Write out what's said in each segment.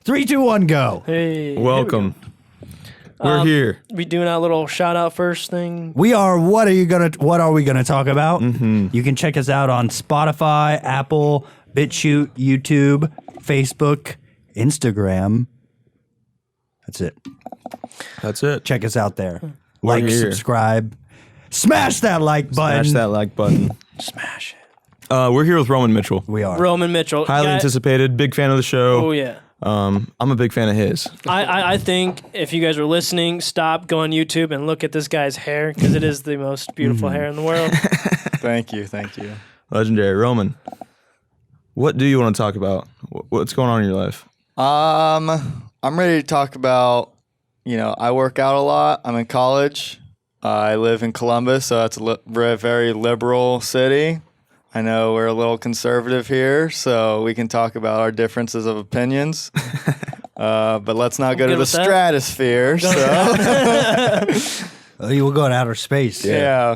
Three, two, one, go. Hey, Welcome. We're here. We doing our little shout out first thing. We are. What are we gonna talk about? You can check us out on Spotify, Apple, BitChute, YouTube, Facebook, Instagram. That's it. Check us out there. Like, here. subscribe, smash that like button. Smash that like button. Smash it. We're here with Roman Mitchell. We are. Roman Mitchell. Highly anticipated. Big fan of the show. Oh, yeah. I'm a big fan of his. I think if you guys are listening, stop, go on YouTube and look at this guy's hair because it is the most beautiful hair in the world. Thank you. Legendary. Roman, what do you want to talk about? What's going on in your life? I'm ready to talk about, I work out a lot. I'm in college. I live in Columbus, so that's a very liberal city. I know we're a little conservative here, so we can talk about our differences of opinions. But let's not go to the stratosphere. You will go to outer space. Yeah,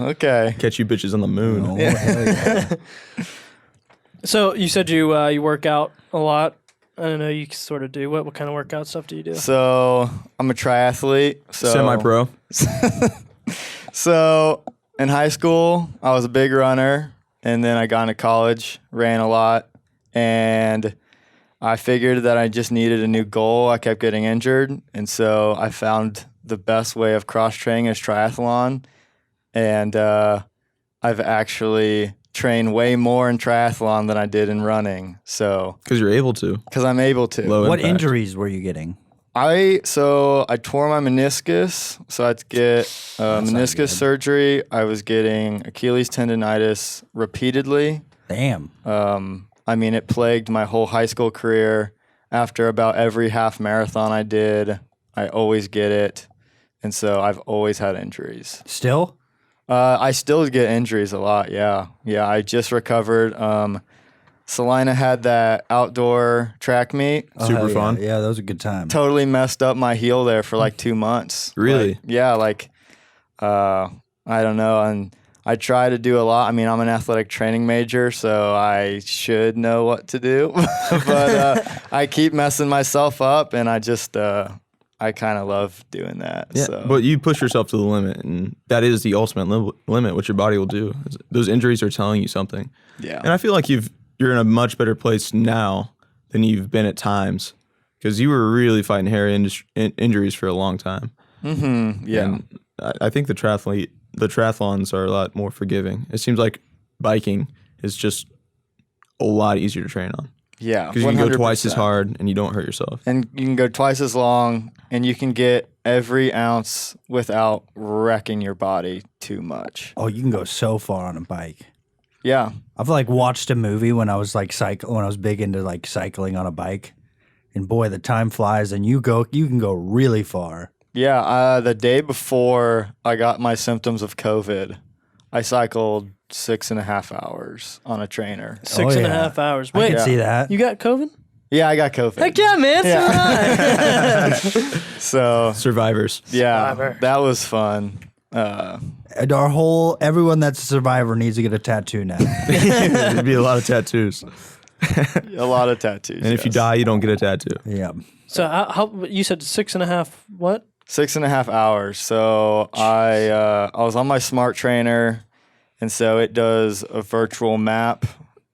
okay. Catch you bitches on the moon. Oh, hell yeah. So you said you work out a lot. I don't know, you sort of do. What kind of workout stuff do you do? So I'm a triathlete. Semi-pro. So in high school, I was a big runner. And then I got into college, ran a lot, and I figured that I just needed a new goal. I kept getting injured, and so I found the best way of cross-training is triathlon. And I've actually trained way more in triathlon than I did in running. So Because you're able to. Because I'm able to. Low What impact. injuries were you getting? I tore my meniscus, so I had to get meniscus surgery. I was getting Achilles tendonitis repeatedly. Damn. It plagued my whole high school career. After about every half marathon I did, I always get it, and so I've always had injuries. Still? I still get injuries a lot. Yeah. I just recovered. Salina had that outdoor track meet. Super hell fun. Yeah, that was a good time. Totally messed up my heel there for like 2 months. Really? I don't know. And I try to do a lot. I'm an athletic training major, so I should know what to do. But I keep messing myself up, and I just, I kind of love doing that. Yeah, So. but you push yourself to the limit, and that is the ultimate limit, what your body will do. Those injuries are telling you something. Yeah. And I feel like you're in a much better place now than you've been at times, because you were really fighting hairy injuries for a long time. Mm-hmm. Yeah. And I think the triathlons are a lot more forgiving. It seems like biking is just a lot easier to train on. Yeah. Because you can go 100%. twice as hard and you don't hurt yourself. And you can go twice as long, and you can get every ounce without wrecking your body too much. Oh, you can go so far on a bike. Yeah. I've watched a movie when I was when I was big into cycling on a bike, and boy, the time flies, and you can go really far. Yeah. The day before I got my symptoms of COVID, I cycled 6.5 hours on a trainer. 6.5 hours. Wait, I can see that. you got COVID? Yeah, I got COVID. Heck yeah, man. Yeah. So did I. So Survivors. yeah, Survivor. that was fun. And everyone that's a survivor needs to get a tattoo now. There'd be a lot of tattoos. A lot of tattoos. And if you die, you don't get a tattoo. Yeah. So how you said 6.5? What? 6.5 hours. So I was on my smart trainer, and so it does a virtual map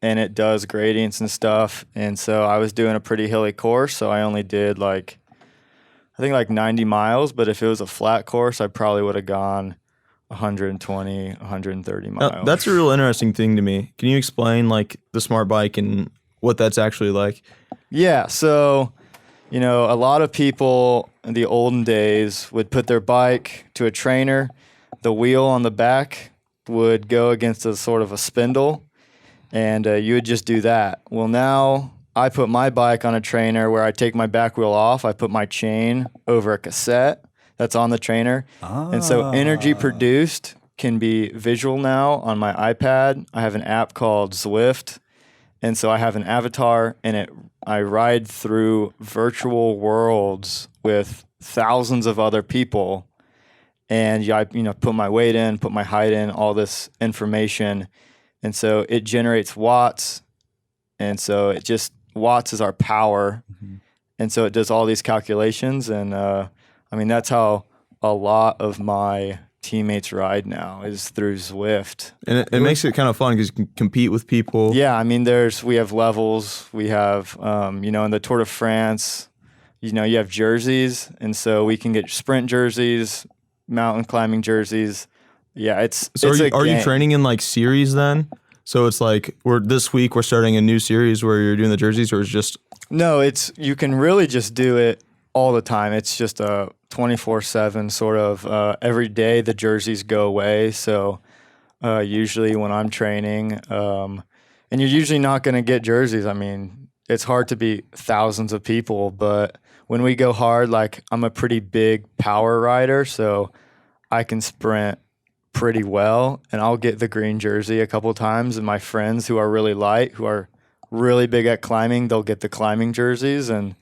and it does gradients and stuff. And so I was doing a pretty hilly course, so I only did 90 miles. But if it was a flat course, I probably would have gone 120, 130 miles. That's a real interesting thing to me. Can you explain the smart bike and what that's actually like? Yeah, so, a lot of people in the olden days would put their bike to a trainer. The wheel on the back would go against a sort of a spindle, and you would just do that. Well, now I put my bike on a trainer where I take my back wheel off. I put my chain over a cassette that's on the trainer. And so energy produced can be visual now on my iPad. I have an app called Zwift. And so I have an avatar, and I ride through virtual worlds with thousands of other people. And I put my weight in, put my height in, all this information. And so it generates watts. And so watts is our power. Mm-hmm. And so it does all these calculations. And that's how a lot of my teammates ride now, is through Zwift. And it makes it kind of fun because you can compete with people. Yeah, I mean, we have levels. We have, in the Tour de France, you have jerseys. And so we can get sprint jerseys, mountain climbing jerseys. Yeah, are you training in like series then? So it's like this week we're starting a new series where you're doing the jerseys, or it's just... No, you can really just do it all the time. It's just a 24/7 sort of, every day the jerseys go away. So usually when I'm training, and you're usually not going to get jerseys. I mean, it's hard to beat thousands of people, but when we go hard, like, I'm a pretty big power rider, so I can sprint pretty well, and I'll get the green jersey a couple times, and my friends who are really light, who are really big at climbing, they'll get the climbing jerseys, and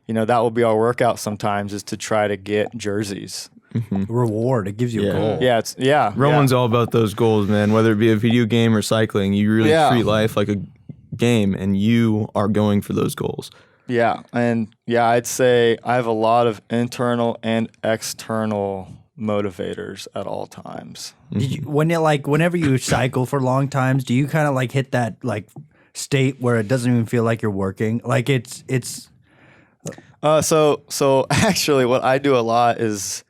that will be our workout sometimes, is to try to get jerseys. Mm-hmm. Reward. It gives you a goal. Yeah, Roman's all about those goals, man. Whether it be a video game or cycling, you really treat life like a game, and you are going for those goals. Yeah, and I'd say I have a lot of internal and external motivators at all times. Did you, whenever you cycle for long times, do you kind of like hit that like state where it doesn't even feel like you're working? Like it's. So actually, what I do a lot is,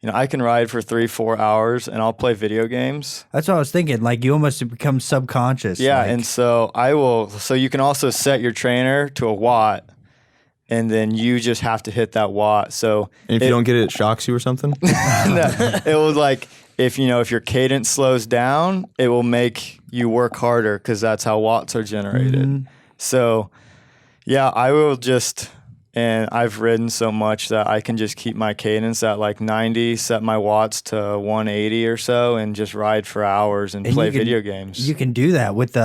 I can ride for 3-4 hours, and I'll play video games. That's what I was thinking. Like, you almost become subconscious. Yeah, and so I will. So you can also set your trainer to a watt, and then you just have to hit that watt. So and if you don't get it, it shocks you or something. It will, like, if your cadence slows down, it will make you work harder, because that's how watts are generated. Mm-hmm. So I will just. And I've ridden so much that I can just keep my cadence at like 90, set my watts to 180 or so, and just ride for hours and play video games. You can do that with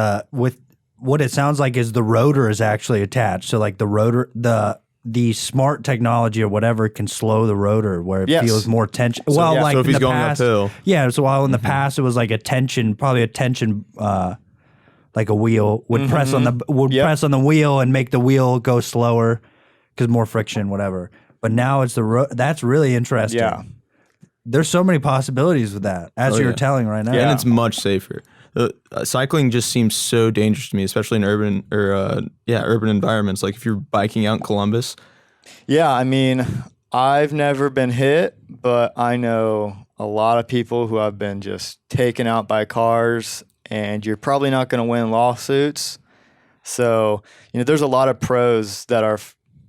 what it sounds like is the rotor is actually attached. So like the rotor, the smart technology or whatever can slow the rotor where it feels more tension. So, like so if he's going uphill. Yeah. So while in the past it was like probably a tension, like a wheel would press on the wheel and make the wheel go slower. Because more friction, whatever. But now it's that's really interesting. Yeah. There's so many possibilities with that, as you're telling right now. Yeah, and it's much safer. Cycling just seems so dangerous to me, especially in urban environments. Like if you're biking out in Columbus. Yeah, I mean, I've never been hit, but I know a lot of people who have been just taken out by cars, and you're probably not going to win lawsuits. So, there's a lot of pros that are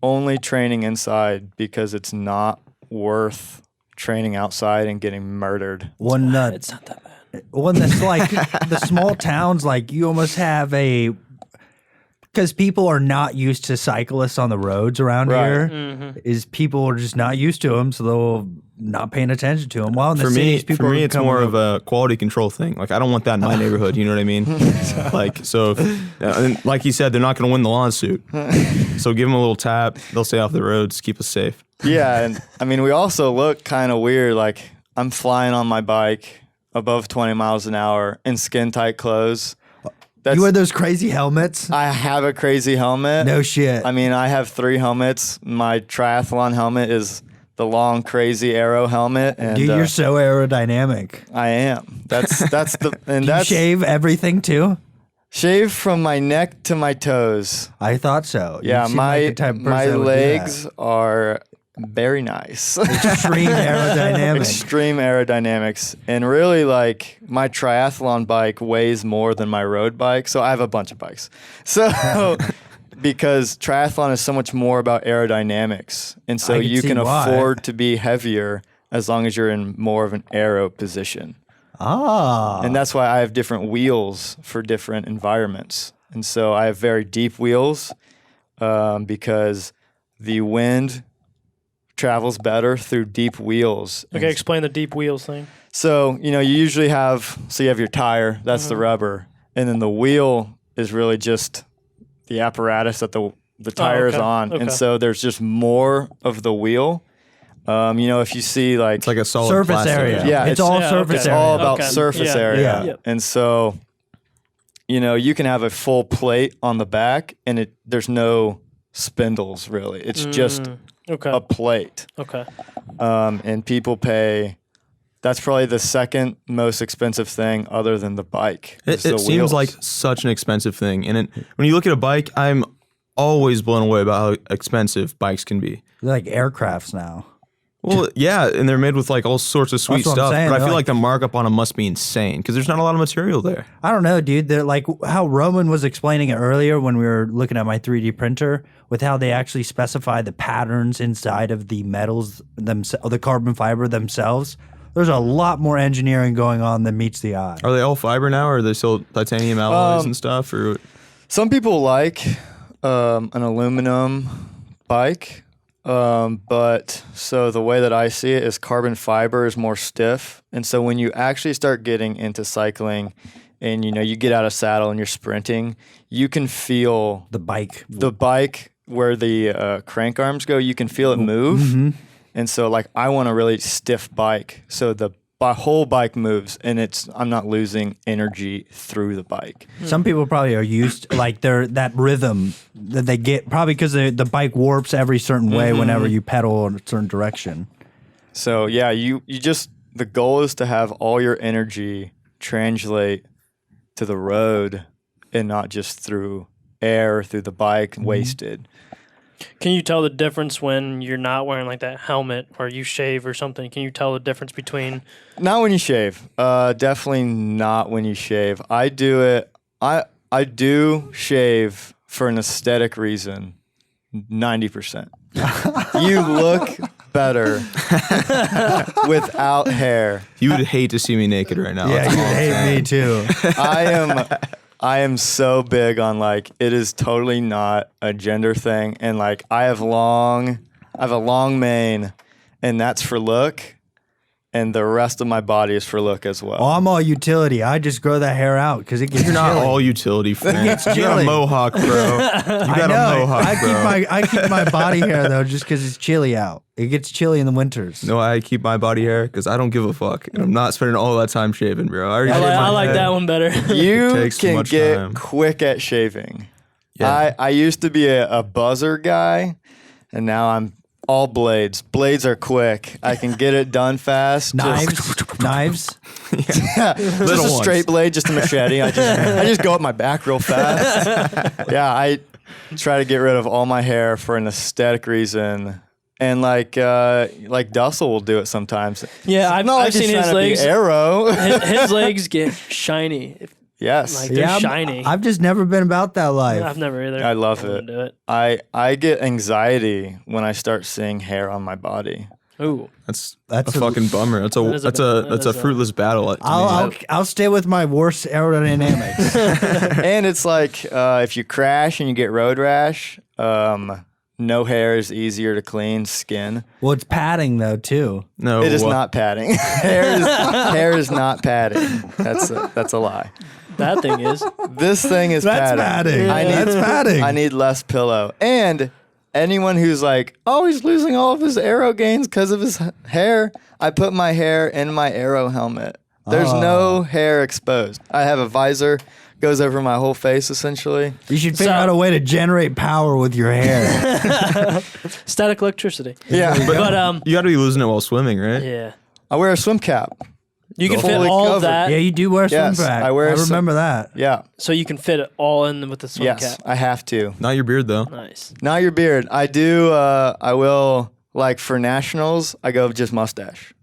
only training inside because it's not worth training outside and getting murdered. It's not that bad. One that's like the small towns, like you almost have because people are not used to cyclists on the roads around here. Mm-hmm. Is people are just not used to them, so they'll not paying attention to them. While in the cities, for me, it's more of a quality control thing. Like I don't want that in my neighborhood. You know what I mean? And like you said, they're not going to win the lawsuit. So give them a little tap. They'll stay off the roads, keep us safe. Yeah, and I mean, we also look kind of weird. Like I'm flying on my bike above 20 miles an hour in skin tight clothes. You wear those crazy helmets? I have a crazy helmet. No shit. I mean, I have 3 helmets. My triathlon helmet is the long, crazy Aero helmet. And dude, you're so aerodynamic. I am. That's the and you shave everything too? Shave from my neck to my toes. I thought so. Yeah, my legs are very nice. Extreme aerodynamics. Extreme aerodynamics. And really, like, my triathlon bike weighs more than my road bike. So I have a bunch of bikes. So because triathlon is so much more about aerodynamics. And so you can afford to be heavier as long as you're in more of an aero position. Ah. And that's why I have different wheels for different environments. And so I have very deep wheels because the wind travels better through deep wheels. Okay, explain the deep wheels thing. So, you usually have your tire, that's the rubber, and then the wheel is really just the apparatus that the tire is on. Okay. And so there's just more of the wheel. If you see It's like a solid Surface plastic. area. Yeah, it's all yeah, surface it's area. all about Okay. surface Yeah. area. Yeah. Yep. And so, you can have a full plate on the back and there's no spindles really. It's just Okay. a plate. Okay. And people pay, that's probably the second most expensive thing other than the bike. It seems wheels. like such an expensive thing. And when you look at a bike, I'm always blown away about how expensive bikes can be. They're like aircrafts now. Well, yeah, and they're made with like all sorts of sweet That's what I'm stuff. saying. But I They're feel like- like the markup on them must be insane because there's not a lot of material there. I don't know, dude. They're like how Roman was explaining it earlier when we were looking at my 3D printer with how they actually specify the patterns inside of the metals themselves, the carbon fiber themselves. There's a lot more engineering going on than meets the eye. Are they all fiber now, or are they still titanium alloys and stuff? Or Some people like an aluminum bike, but so the way that I see it is carbon fiber is more stiff. And so when you actually start getting into cycling and, you get out of saddle and you're sprinting, you can feel The bike. the bike where the crank arms go, you can feel it move. And so like I want a really stiff bike. So the whole bike moves and I'm not losing energy through the bike. Some people probably are used like that rhythm that they get probably because the bike warps every certain way whenever you pedal in a certain direction. So yeah, you just the goal is to have all your energy translate to the road and not just through air through the bike wasted. Can you tell the difference when you're not wearing like that helmet or you shave or something? Can you tell the difference between? Not when you shave. Definitely not when you shave. I do it. I do shave for an aesthetic reason. 90%. You look better without hair. you would hate to see me naked right now. Yeah, That's you all I'm hate saying. me too. I am so big on like it is totally not a gender thing, and like I have a long mane, and that's for look, and the rest of my body is for look as well. Oh, I'm all utility. I just grow that hair out because it gets You're not chilly. all utility, friend. gets You got a chilly. mohawk, bro. You I got know. a mohawk, bro. I keep my body hair though, just because it's chilly out. It gets chilly in the winters. No, I keep my body hair because I don't give a fuck, and I'm not spending all that time shaving, bro. I already I shaved like, my I like head. that one better. You takes too can much get time. quick at shaving. Yeah. I used to be a buzzer guy, and now I'm all blades. Blades are quick. I can get it done fast. Knives. Just Little a ones. straight blade, just a machete. I just go up my back real fast. Yeah, I try to get rid of all my hair for an aesthetic reason. And like Dussel will do it sometimes. Yeah, I've Not like seen he's his trying to be legs. Arrow. His legs get shiny. Yes. Like they're I'm- shiny. I've just never been about that life. I've never either. I love wouldn't it. Do it. I get anxiety when I start seeing hair on my body. Ooh. That's That's a a- fucking bummer. That's a That is a that's bummer. a That that's a is a- fruitless battle. To me. I'll stay with my worst aerodynamics. And it's like if you crash and you get road rash, no hair is easier to clean skin. Well, it's padding though too. No, It is not padding. hair is not padding. That's a lie. That thing is. This thing is That's padding. padding. That's padding. I need less pillow. And anyone who's like, oh, he's losing all of his aero gains because of his hair, I put my hair in my aero helmet. There's no hair exposed. I have a visor, goes over my whole face essentially. You should figure So- out a way to generate power with your hair. Static electricity. Yeah. But You got to be losing it while swimming, right? yeah. I wear a swim cap. You can fit Fully all covered. of that. Yeah, you do wear a swim Yes, pack. I wear a swim- remember that. Yeah. So you can fit it all in with the swim Yes, cap. I have to. Not your beard though. Nice. Not your beard. I do. I will, like for nationals, I go just mustache.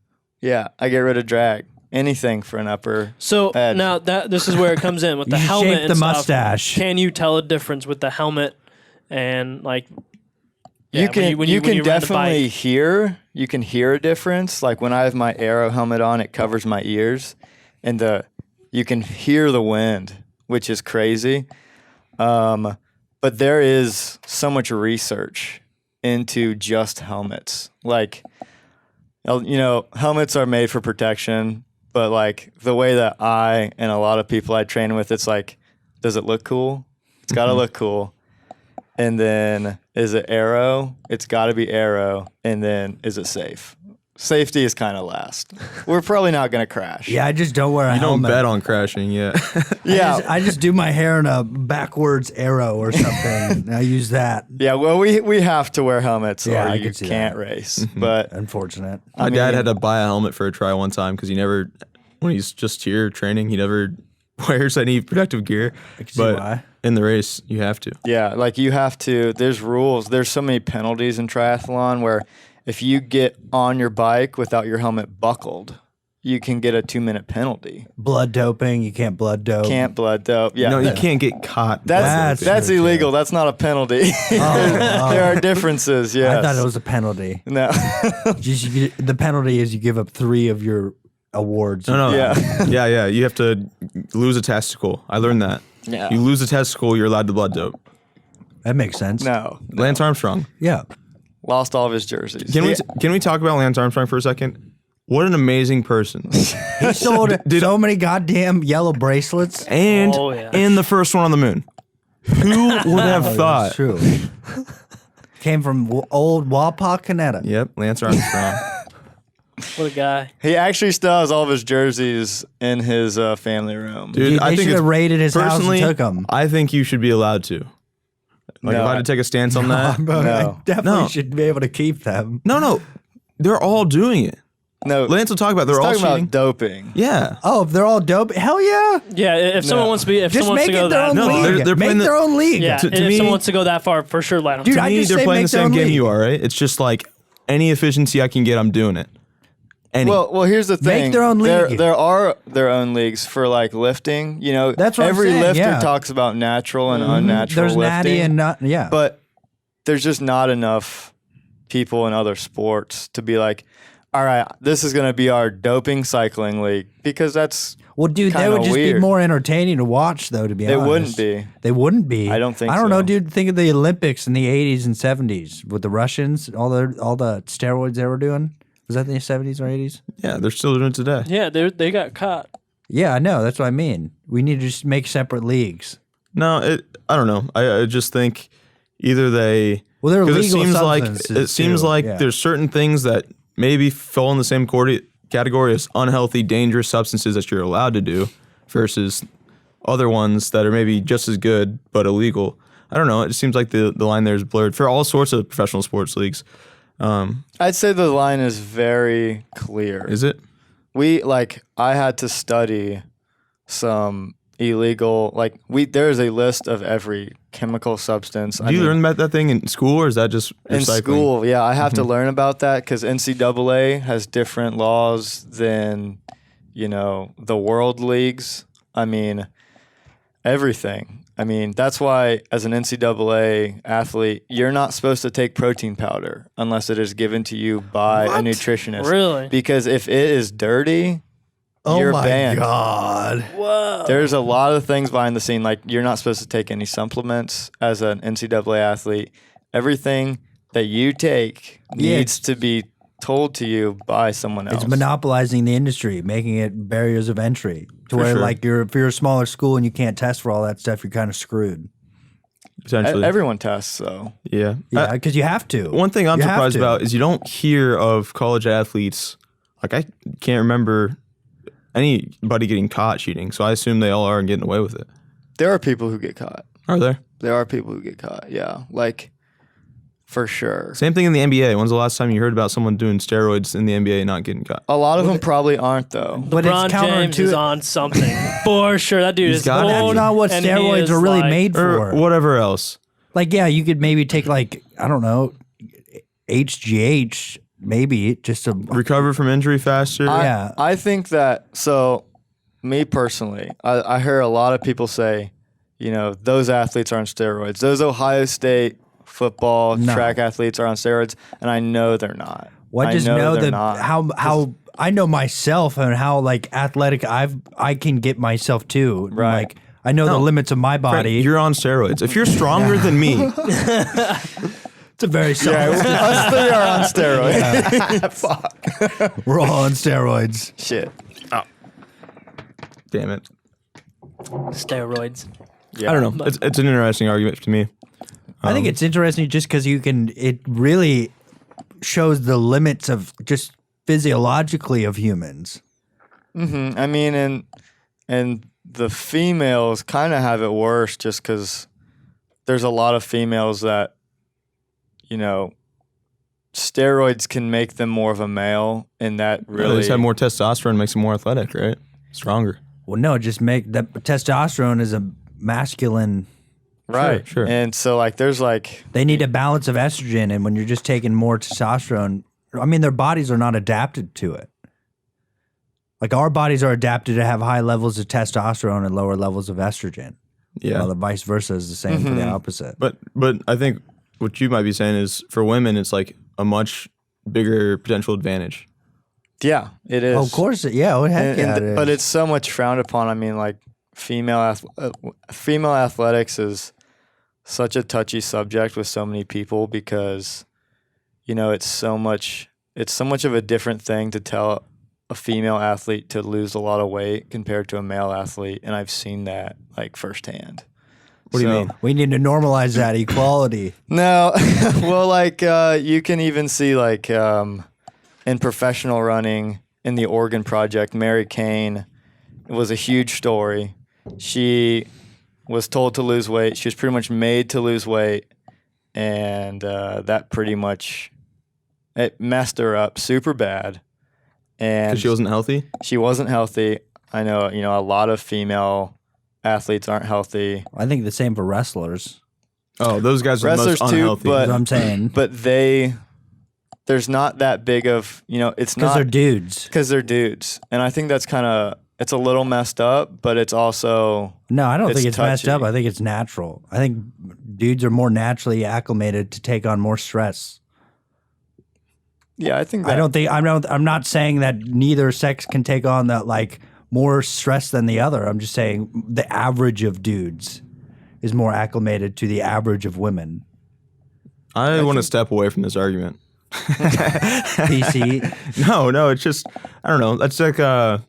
Yeah, I get rid of drag. Anything for an upper. So Edge. now this is where it comes in with the You should helmet shape and the stuff. mustache. Can you tell a difference with the helmet and like? You can when you when can ride the definitely bike? hear. You can hear a difference. Like when I have my aero helmet on, it covers my ears, and you can hear the wind, which is crazy. But there is so much research into just helmets. Like, helmets are made for protection, but like the way that I and a lot of people I train with, it's like, does it look cool? It's got to look cool. And then is it aero? It's got to be aero. And then is it safe? Safety is kind of last. We're probably not going to crash. Yeah, I just don't wear a You don't helmet. bet on crashing, yeah. Yeah. I just do my hair in a backwards arrow or something. I use that. Yeah, well, we have to wear helmets Yeah, or I you can see can't that. race. But Unfortunate. My dad had to buy a helmet for a try one time because when he's just here training, he never wears any protective gear. I can see But why. in the race, you have to. yeah, like you have to, there's rules. There's so many penalties in triathlon where if you get on your bike without your helmet buckled, you can get a 2-minute penalty. Blood doping. You can't blood dope. Can't blood dope. Yeah. No, you can't get caught. That's true, illegal. That's not a penalty. There are differences, yes. I thought it was a penalty. No. The penalty is you give up 3 of your awards. No. Yeah. yeah. You have to lose a testicle. I learned that. Yeah. You lose a testicle, you're allowed to blood dope. That makes sense. No. Lance Armstrong. Yeah. Lost all of his jerseys. Can we talk about Lance Armstrong for a second? What an amazing person. He sold so many goddamn yellow bracelets. And Oh, yeah. and the first one on the moon. Who would have It's thought? true. Came from old Wapak, Canada. Yep, Lance Armstrong. What a guy. He actually still has all of his jerseys in his family room. Dude, They should have raided his house and personally, took them. I think you should be allowed to. Like, No, if I had to take a stance on that. I No. definitely No. should be able to keep them. No. They're all doing it. No, Lance will talk about they're all talking cheating. about doping. Yeah. Oh, if they're all dope, hell yeah! Yeah, if someone wants to be, if Just someone wants make to go it their that, own No, league. they're Make playing their own league. yeah, To if me- someone wants to go that far, for sure, let them. Dude, To I me, just they're say playing the make their same own game league. you are, right? It's just like any efficiency I can get, I'm doing it. Well, here's the thing. Make their own league. There are their own leagues for like lifting. You know, That's what I'm every saying, lifter yeah. talks about natural and unnatural There's lifting. natty and not, yeah. But there's just not enough people in other sports to be like, all right, this is going to be our doping cycling league, because that's well, dude, they would kinda just be weird. more entertaining to watch, though. To be It honest, wouldn't be. They wouldn't be. I don't think I don't so. know, dude. Think of the Olympics in the '80s and '70s with the Russians, all the steroids they were doing. Was that in the '70s or '80s? Yeah, they're still doing it today. Yeah, they got caught. Yeah, I know. That's what I mean. We need to just make separate leagues. No, I don't know. I just think either they. Well, they're 'cause legal it substances, seems too, like yeah. there's certain things that maybe fall in the same category as unhealthy, dangerous substances that you're allowed to do, versus other ones that are maybe just as good but illegal. I don't know. It seems like the line there is blurred for all sorts of professional sports leagues. I'd say the line is very clear. Is it? I had to study some illegal, there's a list of every chemical substance. Do you learn about that thing in school, or is that just in recycling? school? Yeah, I have to learn about that because NCAA has different laws than, the world leagues. I mean, everything. I mean, that's why as an NCAA athlete, you're not supposed to take protein powder unless it is given to you by a nutritionist. Really? Because if it is dirty, Oh you're my banned. god! Whoa. There's a lot of things behind the scene. Like, you're not supposed to take any supplements as an NCAA athlete. Everything that you take needs to be told to you by someone else. It's monopolizing the industry, making it barriers of entry to where, sure. like, if you're a smaller school and you can't test for all that stuff, you're kind of screwed. Potentially. Everyone tests, so. Yeah. Yeah, because you have to. One thing I'm You have surprised to. about is you don't hear of college athletes. Like, I can't remember anybody getting caught cheating, so I assume they all are getting away with it. There are people who get caught. Are there? There are people who get caught, yeah. For sure. Same thing in the NBA. When's the last time you heard about someone doing steroids in the NBA and not getting caught? A lot of them probably aren't, though. But LeBron it's James is counterintuitive. on something for sure. That dude He's is got it. old. That's not what and he steroids is are really like- made Or for. whatever else. Like, yeah, you could maybe take, like, I don't know, HGH, maybe, just to. Recover from injury faster. Yeah. I think that, so me personally, I hear a lot of people say, those athletes are on steroids. Those Ohio State football No. track athletes are on steroids, and I know they're not. Well, I just know they're that not. how I know myself and how, like, athletic I can get myself to. Right. Like, I know the No. limits of my Frank, body. you're on steroids. If you're stronger than me, It's a very solid. Us three are on steroids. We're all on steroids. Shit. damn it. Steroids. Yeah. I don't know. It's an interesting argument to me. I think it's interesting just because it really shows the limits of just physiologically of humans. I mean, and the females kind of have it worse just because there's a lot of females that, steroids can make them more of a male, and that They really just have more testosterone, makes them more athletic, right? Stronger. Well, no, just make that testosterone is a masculine. right. Sure. And so like there's like They need a balance of estrogen, and when you're just taking more testosterone, I mean, their bodies are not adapted to it. Like our bodies are adapted to have high levels of testosterone and lower levels of estrogen. Yeah. Well, the vice versa is the same for the opposite. But I think what you might be saying is for women, it's like a much bigger potential advantage. yeah, it is. Oh, of course, yeah. Oh, heck yeah, it is. But it's so much frowned upon. I mean, like female athletics is such a touchy subject with so many people because, it's so much of a different thing to tell a female athlete to lose a lot of weight compared to a male athlete, and I've seen that like firsthand. What do you mean? we need to normalize that equality. No, well, like you can even see like in professional running in the Oregon Project, Mary Kane was a huge story. She was told to lose weight. She was pretty much made to lose weight, and that pretty much it messed her up super bad. And Because she wasn't healthy? she wasn't healthy. I know, a lot of female athletes aren't healthy. I think the same for wrestlers. Oh, those guys are the Wrestlers most too, unhealthy. but- That's what I'm saying. But there's not that big of, it's Because not they're dudes. because they're dudes. And I think that's it's a little messed up, but it's also, No, I don't think it's messed touchy. up. I think it's natural. I think dudes are more naturally acclimated to take on more stress. yeah, I think that. I'm not saying that neither sex can take on that like more stress than the other. I'm just saying the average of dudes is more acclimated to the average of women. I want to step away from this argument. PC. No, it's just, I don't know. That's like, to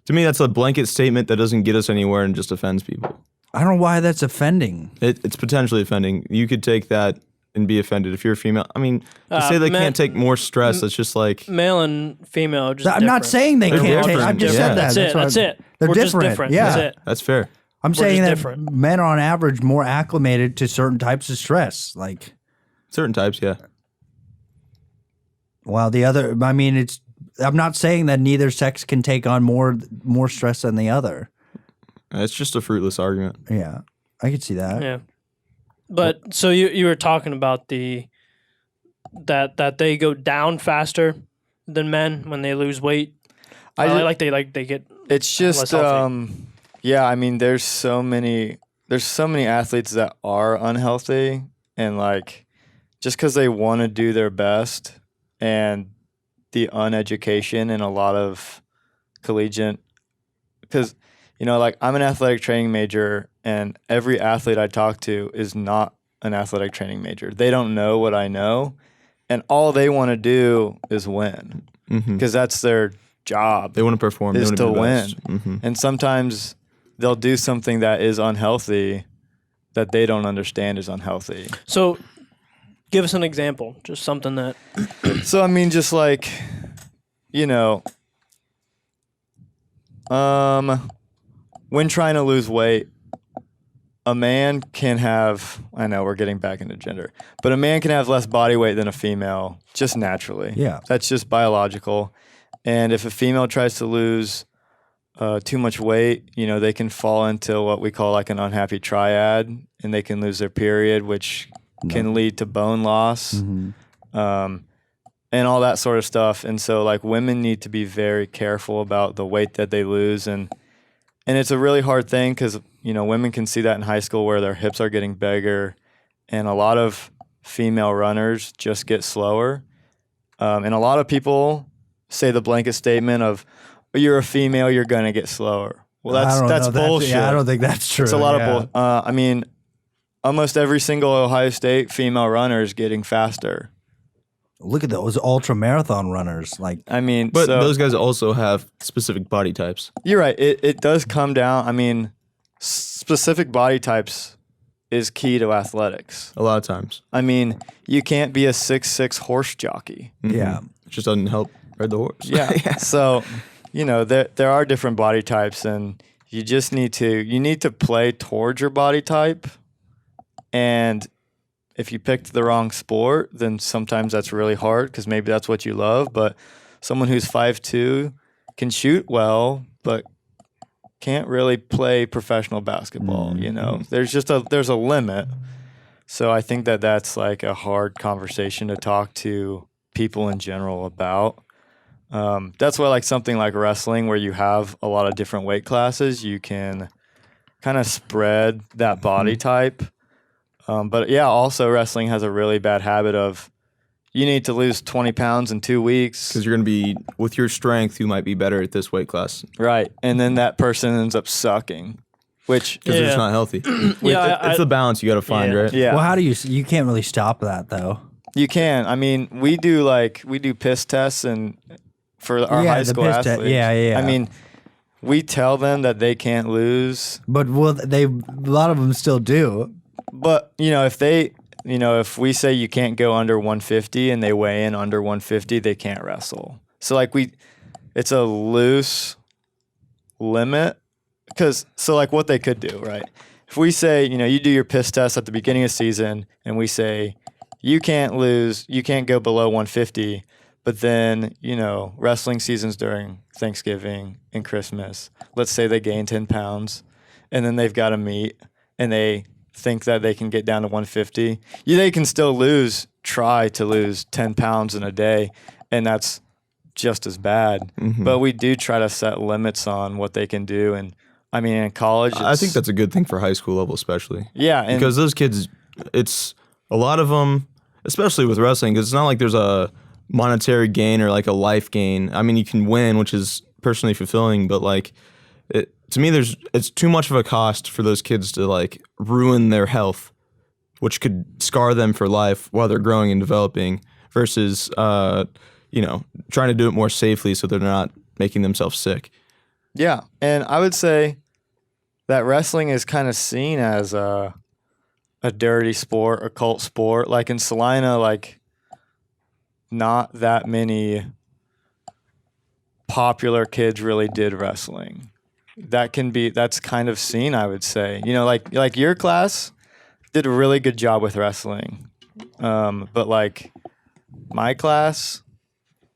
me, that's a blanket statement that doesn't get us anywhere and just offends people. I don't know why that's offending. It's potentially offending. You could take that and be offended if you're a female. I mean, to say they can't take more stress, that's just like, Male and female are just I'm not different. saying they They're can't take. different. I've just Yeah. said that. That's it. what That's I'm- it. They're We're different. just different. Yeah. That's it. that's fair. I'm saying just that different. men are on average more acclimated to certain types of stress. Like, Certain types, yeah. while the other, I mean, I'm not saying that neither sex can take on more stress than the other. It's just a fruitless argument. Yeah, I could see that. Yeah. But so you were talking about that they go down faster than men when they lose weight. I ju- They get It's less just, healthy. yeah. I mean, there's so many athletes that are unhealthy, and like, just because they want to do their best, and the uneducation and a lot of collegiate, because like I'm an athletic training major, and every athlete I talk to is not an athletic training major. They don't know what I know, and all they want to do is win because that's their job. They want to perform. Is they to want to be the best. win. And sometimes they'll do something that is unhealthy that they don't understand is unhealthy. So give us an example, just something that So I mean, just like, when trying to lose weight, a man can have, I know we're getting back into gender, but a man can have less body weight than a female just naturally. Yeah. That's just biological. And if a female tries to lose too much weight, they can fall into what we call like an unhappy triad, and they can lose their period, which can lead to bone loss. And all that sort of stuff. And so like women need to be very careful about the weight that they lose. And it's a really hard thing because, women can see that in high school where their hips are getting bigger, and a lot of female runners just get slower. And a lot of people say the blanket statement of, you're a female, you're going to get slower. Well, I don't that's know. bullshit. Yeah, I don't think that's true. It's a lot yeah. of bull. I mean, almost every single Ohio State female runner is getting faster. Look at those ultra marathon runners. Like, I mean, But so, those guys also have specific body types. you're right. It does come down. I mean, specific body types is key to athletics. A lot of times. I mean, you can't be a 6'6" horse jockey. yeah. It just doesn't help ride the horse. Yeah. So, there are different body types, and you just need to play towards your body type. And if you picked the wrong sport, then sometimes that's really hard because maybe that's what you love. But someone who's 5'2" can shoot well, but can't really play professional basketball. There's a limit. So I think that's like a hard conversation to talk to people in general about. That's why like something like wrestling, where you have a lot of different weight classes, you can kind of spread that body type. But yeah, also wrestling has a really bad habit of you need to lose 20 pounds in 2 weeks. Because you're going to be, with your strength, you might be better at this weight class. Right. And then that person ends up sucking, which Because they're just not healthy. It's the balance you got to find, right? yeah, Well, how do you can't really stop that though. you can. I mean, we do piss tests and for our high the school piss te- athletes. yeah. I mean, we tell them that they can't lose. But a lot of them still do. But, if we say you can't go under 150 and they weigh in under 150, they can't wrestle. So it's a loose limit what they could do, right? If we say, you do your piss test at the beginning of the season and we say you can't go below 150, but then, wrestling seasons during Thanksgiving and Christmas, let's say they gain 10 pounds and then they've got to meet and they think that they can get down to 150. They can still try to lose 10 pounds in a day, and that's just as bad. Mm-hmm. But we do try to set limits on what they can do. And I mean, in college, I think that's a good thing for high school level, especially. yeah, and Because those kids, it's a lot of them, especially with wrestling, because it's not like there's a monetary gain or like a life gain. I mean, you can win, which is personally fulfilling, but like, to me, it's too much of a cost for those kids to like ruin their health, which could scar them for life while they're growing and developing, versus trying to do it more safely so they're not making themselves sick. yeah, and I would say that wrestling is kind of seen as a dirty sport, a cult sport. Like in Salina, like not that many popular kids really did wrestling. That's kind of seen, I would say. Like your class did a really good job with wrestling. But like my class,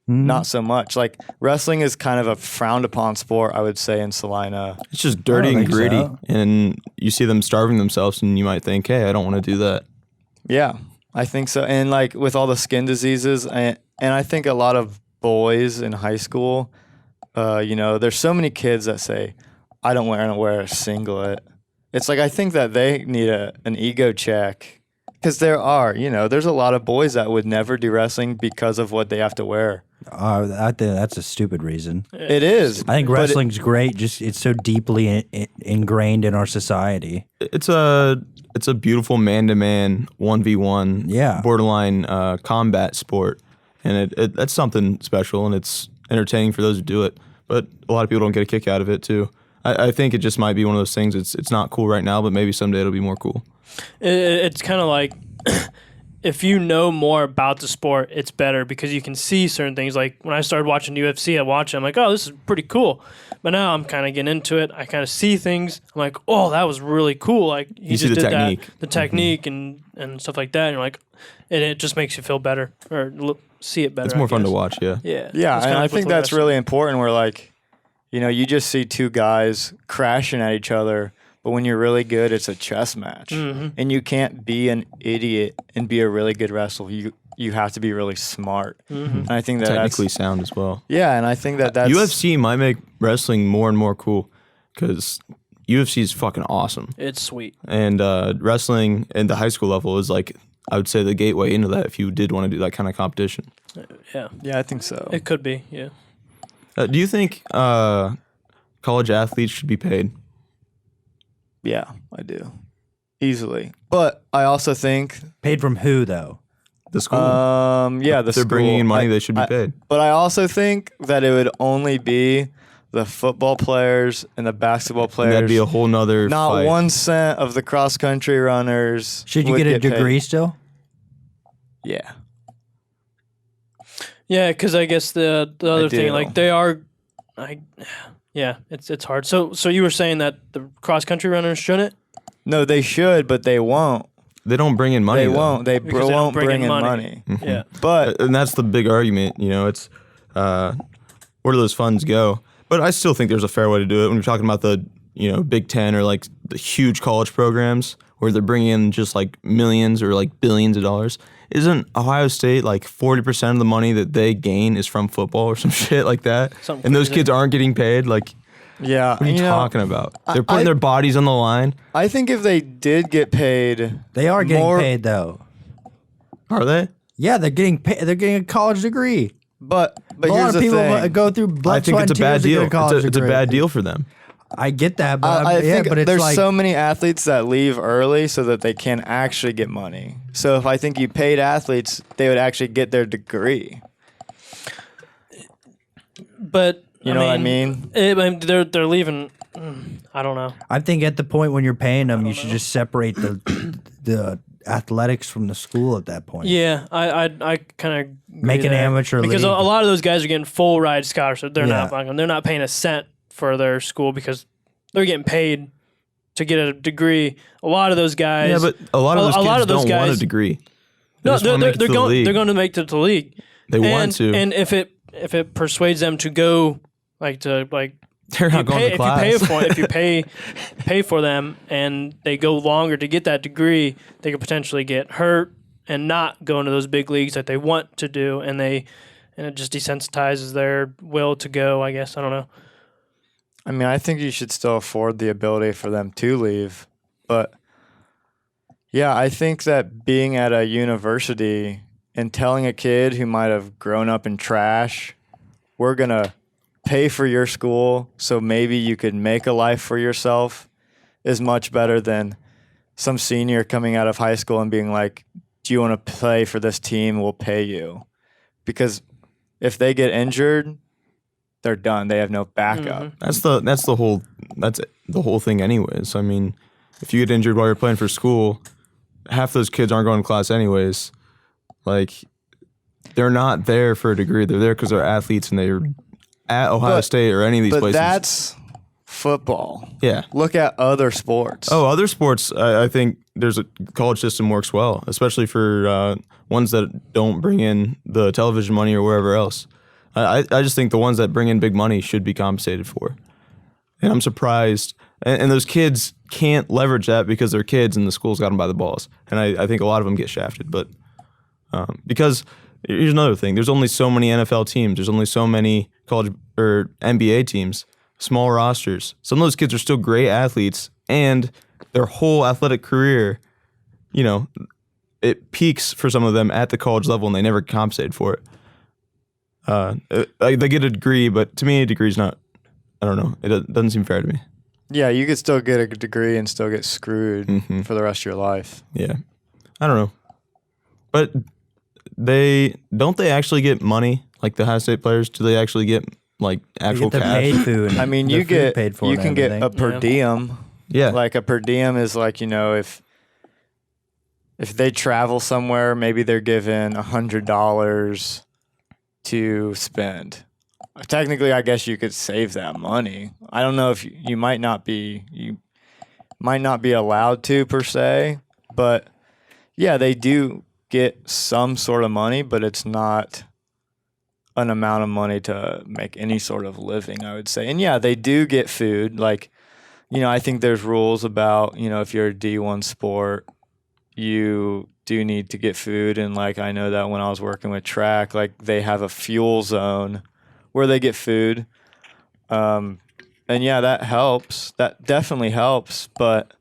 not so much. Like wrestling is kind of a frowned upon sport, I would say, in Salina. It's just dirty I don't and think gritty, so. and you see them starving themselves, and you might think, hey, I don't want to do that. Yeah, I think so. And like with all the skin diseases, and I think a lot of boys in high school, there's so many kids that say, I don't want to wear a singlet. It's like I think that they need an ego check, because there's a lot of boys that would never do wrestling because of what they have to wear. I think that's a stupid reason. It is. I think but wrestling's great. Just it's so deeply ingrained in our society. It's a beautiful man-to-man 1v1 Yeah. borderline combat sport, and that's something special, and it's entertaining for those who do it. But a lot of people don't get a kick out of it too. I think it just might be one of those things. It's not cool right now, but maybe someday it'll be more cool. It's kind of like if you know more about the sport, it's better because you can see certain things. Like when I started watching UFC, I watch it, I'm like, oh, this is pretty cool. But now I'm kind of getting into it. I kind of see things. I'm like, oh, that was really cool. Like he You see just the did technique. that, the technique and stuff like that. And you're like, and it just makes you feel better or see it better. It's more I fun to guess. watch, yeah. Yeah. Yeah, It's and kinda I like think with that's wrestling. really important. Where like, you just see two guys crashing at each other, but when you're really good, it's a chess match, and you can't be an idiot and be a really good wrestler. You have to be really smart, and I think that Technically that's sound as well. yeah, and I think that's UFC might make wrestling more and more cool because UFC is fucking awesome. It's sweet. And wrestling in the high school level is like, I would say, the gateway into that if you did want to do that kind of competition. Yeah. Yeah, I think so. It could be. Yeah. Do you think college athletes should be paid. Yeah, I do. Easily. But I also think Paid from who though? The school. yeah, the if they're bringing in money, they should be paid. But I also think that it would only be the football players and the basketball And players. that'd be a whole nother Not fight. 1 cent of the cross country runners. Should you would get a paid. degree still? Yeah. Yeah, because I guess the other thing, do. like they are, yeah, it's hard. So you were saying that the cross country runners shouldn't? No, they should, but they won't. They don't bring in money. They though. won't. They Because they don't won't bring in money. Yeah. But And that's the big argument. It's where do those funds go? But I still think there's a fair way to do it when you're talking about the Big Ten or like the huge college programs where they're bringing in just like millions or like billions of dollars. Isn't Ohio State like 40% of the money that they gain is from football or some shit like that? Something and those crazy. kids aren't getting paid? Like, yeah, what are you talking about? They're putting their bodies on the line. I think if they did get paid, They are getting more- paid though. Are they? Yeah, they're getting paid. They're getting a college degree. but A lot here's of the people thing. go through blood, I think sweat, it's a and bad tears to get deal. a college It's a degree. bad deal for them. I get that, but I yeah, think but it's there's like so many athletes that leave early so that they can actually get money. So if I think you paid athletes, they would actually get their degree. But You know what I mean? They're leaving. I don't know. I think at the point when you're paying them, you should just separate the athletics from the school at that point. Yeah, I kind of Make an amateur because league. a lot of those guys are getting full ride scholarships. They're Yeah. they're not paying a cent for their school because they're getting paid to get a degree. A lot of those guys. Yeah, but a lot of those a kids lot of those don't want a guys- degree. no, just wanna make it to the going league. they're going to make it to the league. They want to. and if it persuades them to go They're if not you going pay, to class. if you pay for them and they go longer to get that degree, they could potentially get hurt and not go into those big leagues that they want to do, and it just desensitizes their will to go. I guess I don't know. I mean, I think you should still afford the ability for them to leave. But yeah, I think that being at a university and telling a kid who might have grown up in trash, we're going to pay for your school so maybe you could make a life for yourself is much better than some senior coming out of high school and being like, do you want to play for this team? We'll pay you. Because if they get injured, they're done. They have no backup. That's the whole thing anyways. I mean, if you get injured while you're playing for school, half those kids aren't going to class anyways. Like, they're not there for a degree. They're there because they're athletes and they're at Ohio State or any of these But places. that's football. Yeah. Look at other sports. Oh, other sports, I think there's a college system works well, especially for ones that don't bring in the television money or wherever else. I just think the ones that bring in big money should be compensated for. And I'm surprised. And those kids can't leverage that because they're kids and the school's got them by the balls. And I think a lot of them get shafted. But because here's another thing. There's only so many NFL teams. There's only so many college or NBA teams, small rosters. Some of those kids are still great athletes, and their whole athletic career, it peaks for some of them at the college level, and they never compensated for it. They get a degree, but to me, a degree's not. I don't know. It doesn't seem fair to me. Yeah, you could still get a degree and still get screwed for the rest of your life. Yeah, I don't know, but they actually get money like the Ohio State players? Do they actually get like They actual get the cash? paid food. I mean, their you food get paid for you and can get a everything. per Yeah. diem. Yeah, Like a per diem is like, if they travel somewhere, maybe they're given $100 to spend. Technically, I guess you could save that money. I don't know if you might not be allowed to per se, but yeah, they do get some sort of money, but it's not an amount of money to make any sort of living, I would say. And yeah, they do get food. Like, I think there's rules about, if you're a D1 sport, you do need to get food. And like, I know that when I was working with track, like they have a fuel zone where they get food. And yeah, that helps. That definitely helps. But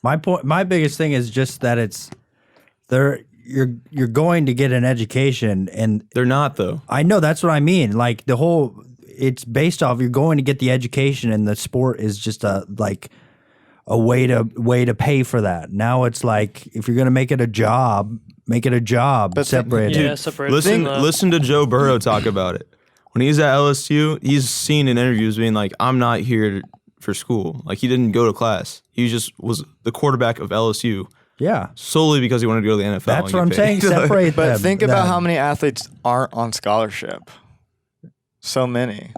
My biggest thing is just that you're going to get an education, and they're not though. I know that's what I mean. Like it's based off you're going to get the education, and the sport is just a way to pay for that. Now it's like if you're going to make it a job, But separate it. separate. Listen to Joe Burrow talk about it. When he's at LSU, he's seen in interviews being like, I'm not here for school. Like, he didn't go to class. He just was the quarterback of LSU Yeah. solely because he wanted to go to the NFL. That's and what I'm get saying. paid. Separate But them. think about how many athletes aren't on scholarship. So many.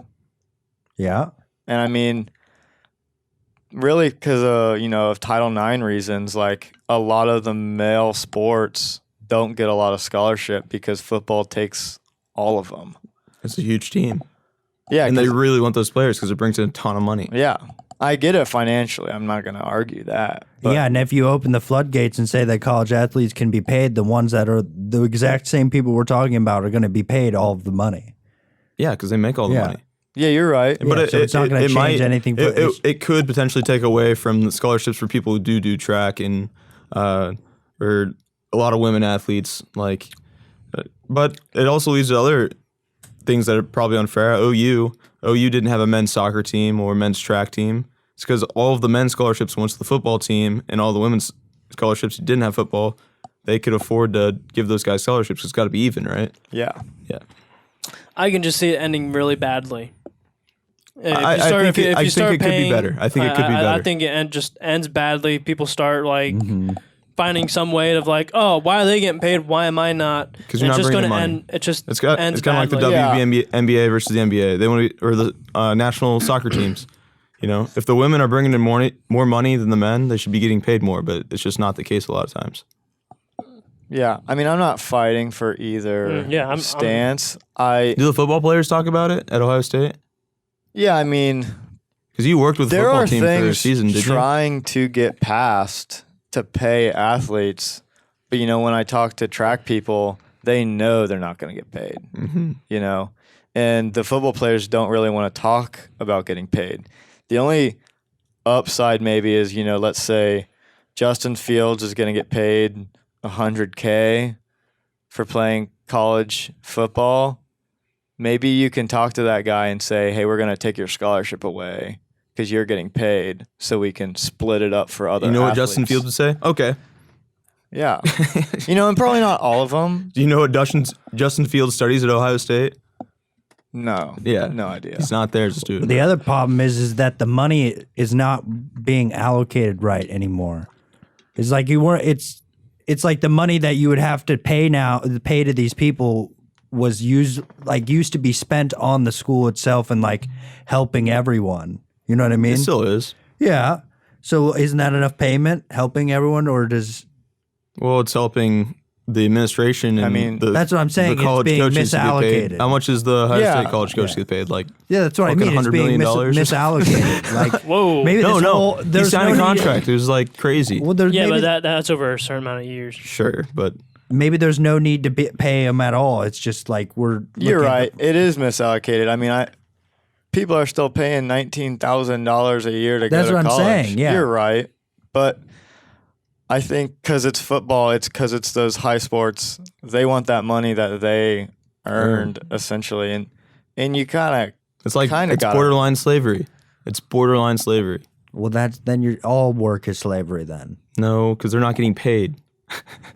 Yeah. And I mean, really, because of Title IX reasons, like a lot of the male sports don't get a lot of scholarship because football takes all of them. It's a huge team. Yeah, And they really want those players because it brings in a ton of money. yeah, I get it financially. I'm not going to argue that. But Yeah, and if you open the floodgates and say that college athletes can be paid, the ones that are the exact same people we're talking about are going to be paid all of the money. Yeah, because they make all the Yeah. money. yeah, you're right. But so it's not gonna change anything for- It could potentially take away from the scholarships for people who do track and or a lot of women athletes. But it also leads to other things that are probably unfair. OU didn't have a men's soccer team or men's track team. It's because all of the men's scholarships went to the football team, and all the women's scholarships who didn't have football, they could afford to give those guys scholarships. It's got to be even, right? Yeah. Yeah. I can just see it ending really badly. I think it could be better. I think it could be better. I think it just ends badly. People start finding some way of like, oh, why are they getting paid? Why am I not? Because you're not just bringing gonna money. end. It just It's ends kind of like the badly. WNBA versus the NBA. They want to, or the national soccer teams. You know, if the women are bringing in more money than the men, they should be getting paid more. But it's just not the case a lot of times. Yeah. I mean, I'm not fighting for either stance. Do the football players talk about it at Ohio State? I mean, Because you worked with the there football are team for a things season, did you? trying to get passed to pay athletes. But, when I talk to track people, they know they're not going to get paid, and the football players don't really want to talk about getting paid. The only upside maybe is, let's say Justin Fields is going to get paid $100K for playing college football. Maybe you can talk to that guy and say, hey, we're going to take your scholarship away because you're getting paid so we can split it up for other You know what athletes. Justin Fields would say? Okay. Yeah. And probably not all of them. Do you know what Justin Fields studies at Ohio State? No. Yeah. No idea. He's not there as a student. The other problem is that the money is not being allocated right anymore. It's like it's like the money that you would have to pay to these people was used to be spent on the school itself and like helping everyone. You know what I mean? It still is. Yeah. So isn't that enough payment helping everyone, or does? Well, it's helping the administration. And that's what I'm saying. The college it's being coaches get paid. misallocated. How much is the Ohio Yeah. State college coach get paid? Yeah, that's what I mean. It's $100 being million? misallocated. Like, Whoa. maybe No. He there's signed no a need- contract. It was like crazy. Well, there's Yeah, maybe, but that's over a certain amount of years. Sure, but maybe there's no need to pay them at all. It's just like You're looking right. at It is misallocated. I mean, people are still paying $19,000 a year to That's go to what I'm college. saying, yeah. You're right. But I think because it's football, it's because it's those high sports, they want that money that they earned essentially. And you kind it's like Kinda it's got it. borderline slavery. It's borderline slavery. Well, then all work is slavery. Then No, because they're not getting paid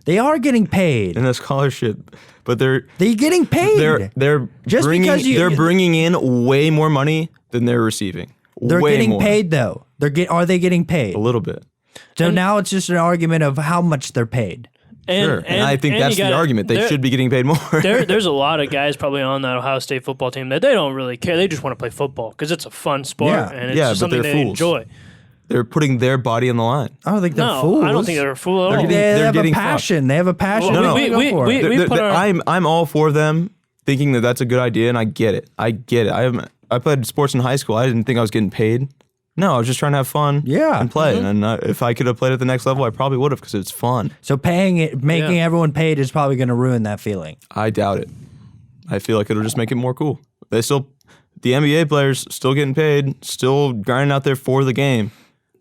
they are getting paid. in a scholarship, but they're Getting paid. they're Just bringing because they're bringing in way more money than they're receiving. They're way getting more. paid though. Are they getting paid? a little bit. So now it's just an argument of how much they're paid. Sure, and I think that's the argument. They should be getting paid more. There's a lot of guys probably on that Ohio State football team that they don't really care. They just want to play football because it's a fun sport Yeah. and it's Yeah, just but something they're they fools. enjoy. They're putting their body on the line. I don't think they're No, fools. I don't think they're a fool at They're all. getting- They have a getting passion. They have a passion. Well, No, They no. go for it. put our- I'm all for them thinking that that's a good idea, and I get it. I played sports in high school. I didn't think I was getting paid. No, I was just trying to have fun. Yeah. and play. And if I could have played at the next level, I probably would have because it's fun. So making everyone paid is probably going to ruin that feeling. I doubt it. I feel like it'll just make it more cool. The NBA players still getting paid, still grinding out there for the game.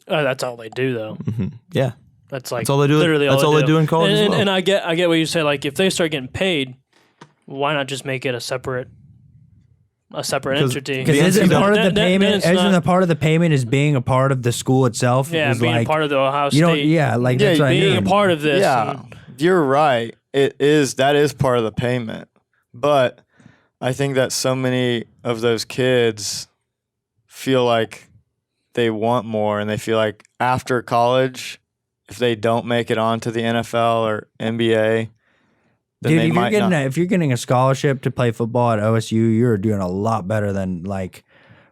That's all they do though. Yeah. That's like That's all they do. Literally That's all they do in college And, as well. and I get what you say. Like if they start getting paid, why not just make it a separate a separate Because- entity. Because The isn't NCAA part of the Then payment? it's Isn't not- a part of the payment is being a part of the school itself? Yeah, is being like, a part of the Ohio you don't. State. Yeah, like Yeah, that's what I being mean. a part of this. Yeah, and- you're right. That is part of the payment. But I think that so many of those kids feel like they want more, and they feel like after college, if they don't make it onto the NFL or NBA, then Dude, they might not. if you're getting a scholarship to play football at OSU, you're doing a lot better than like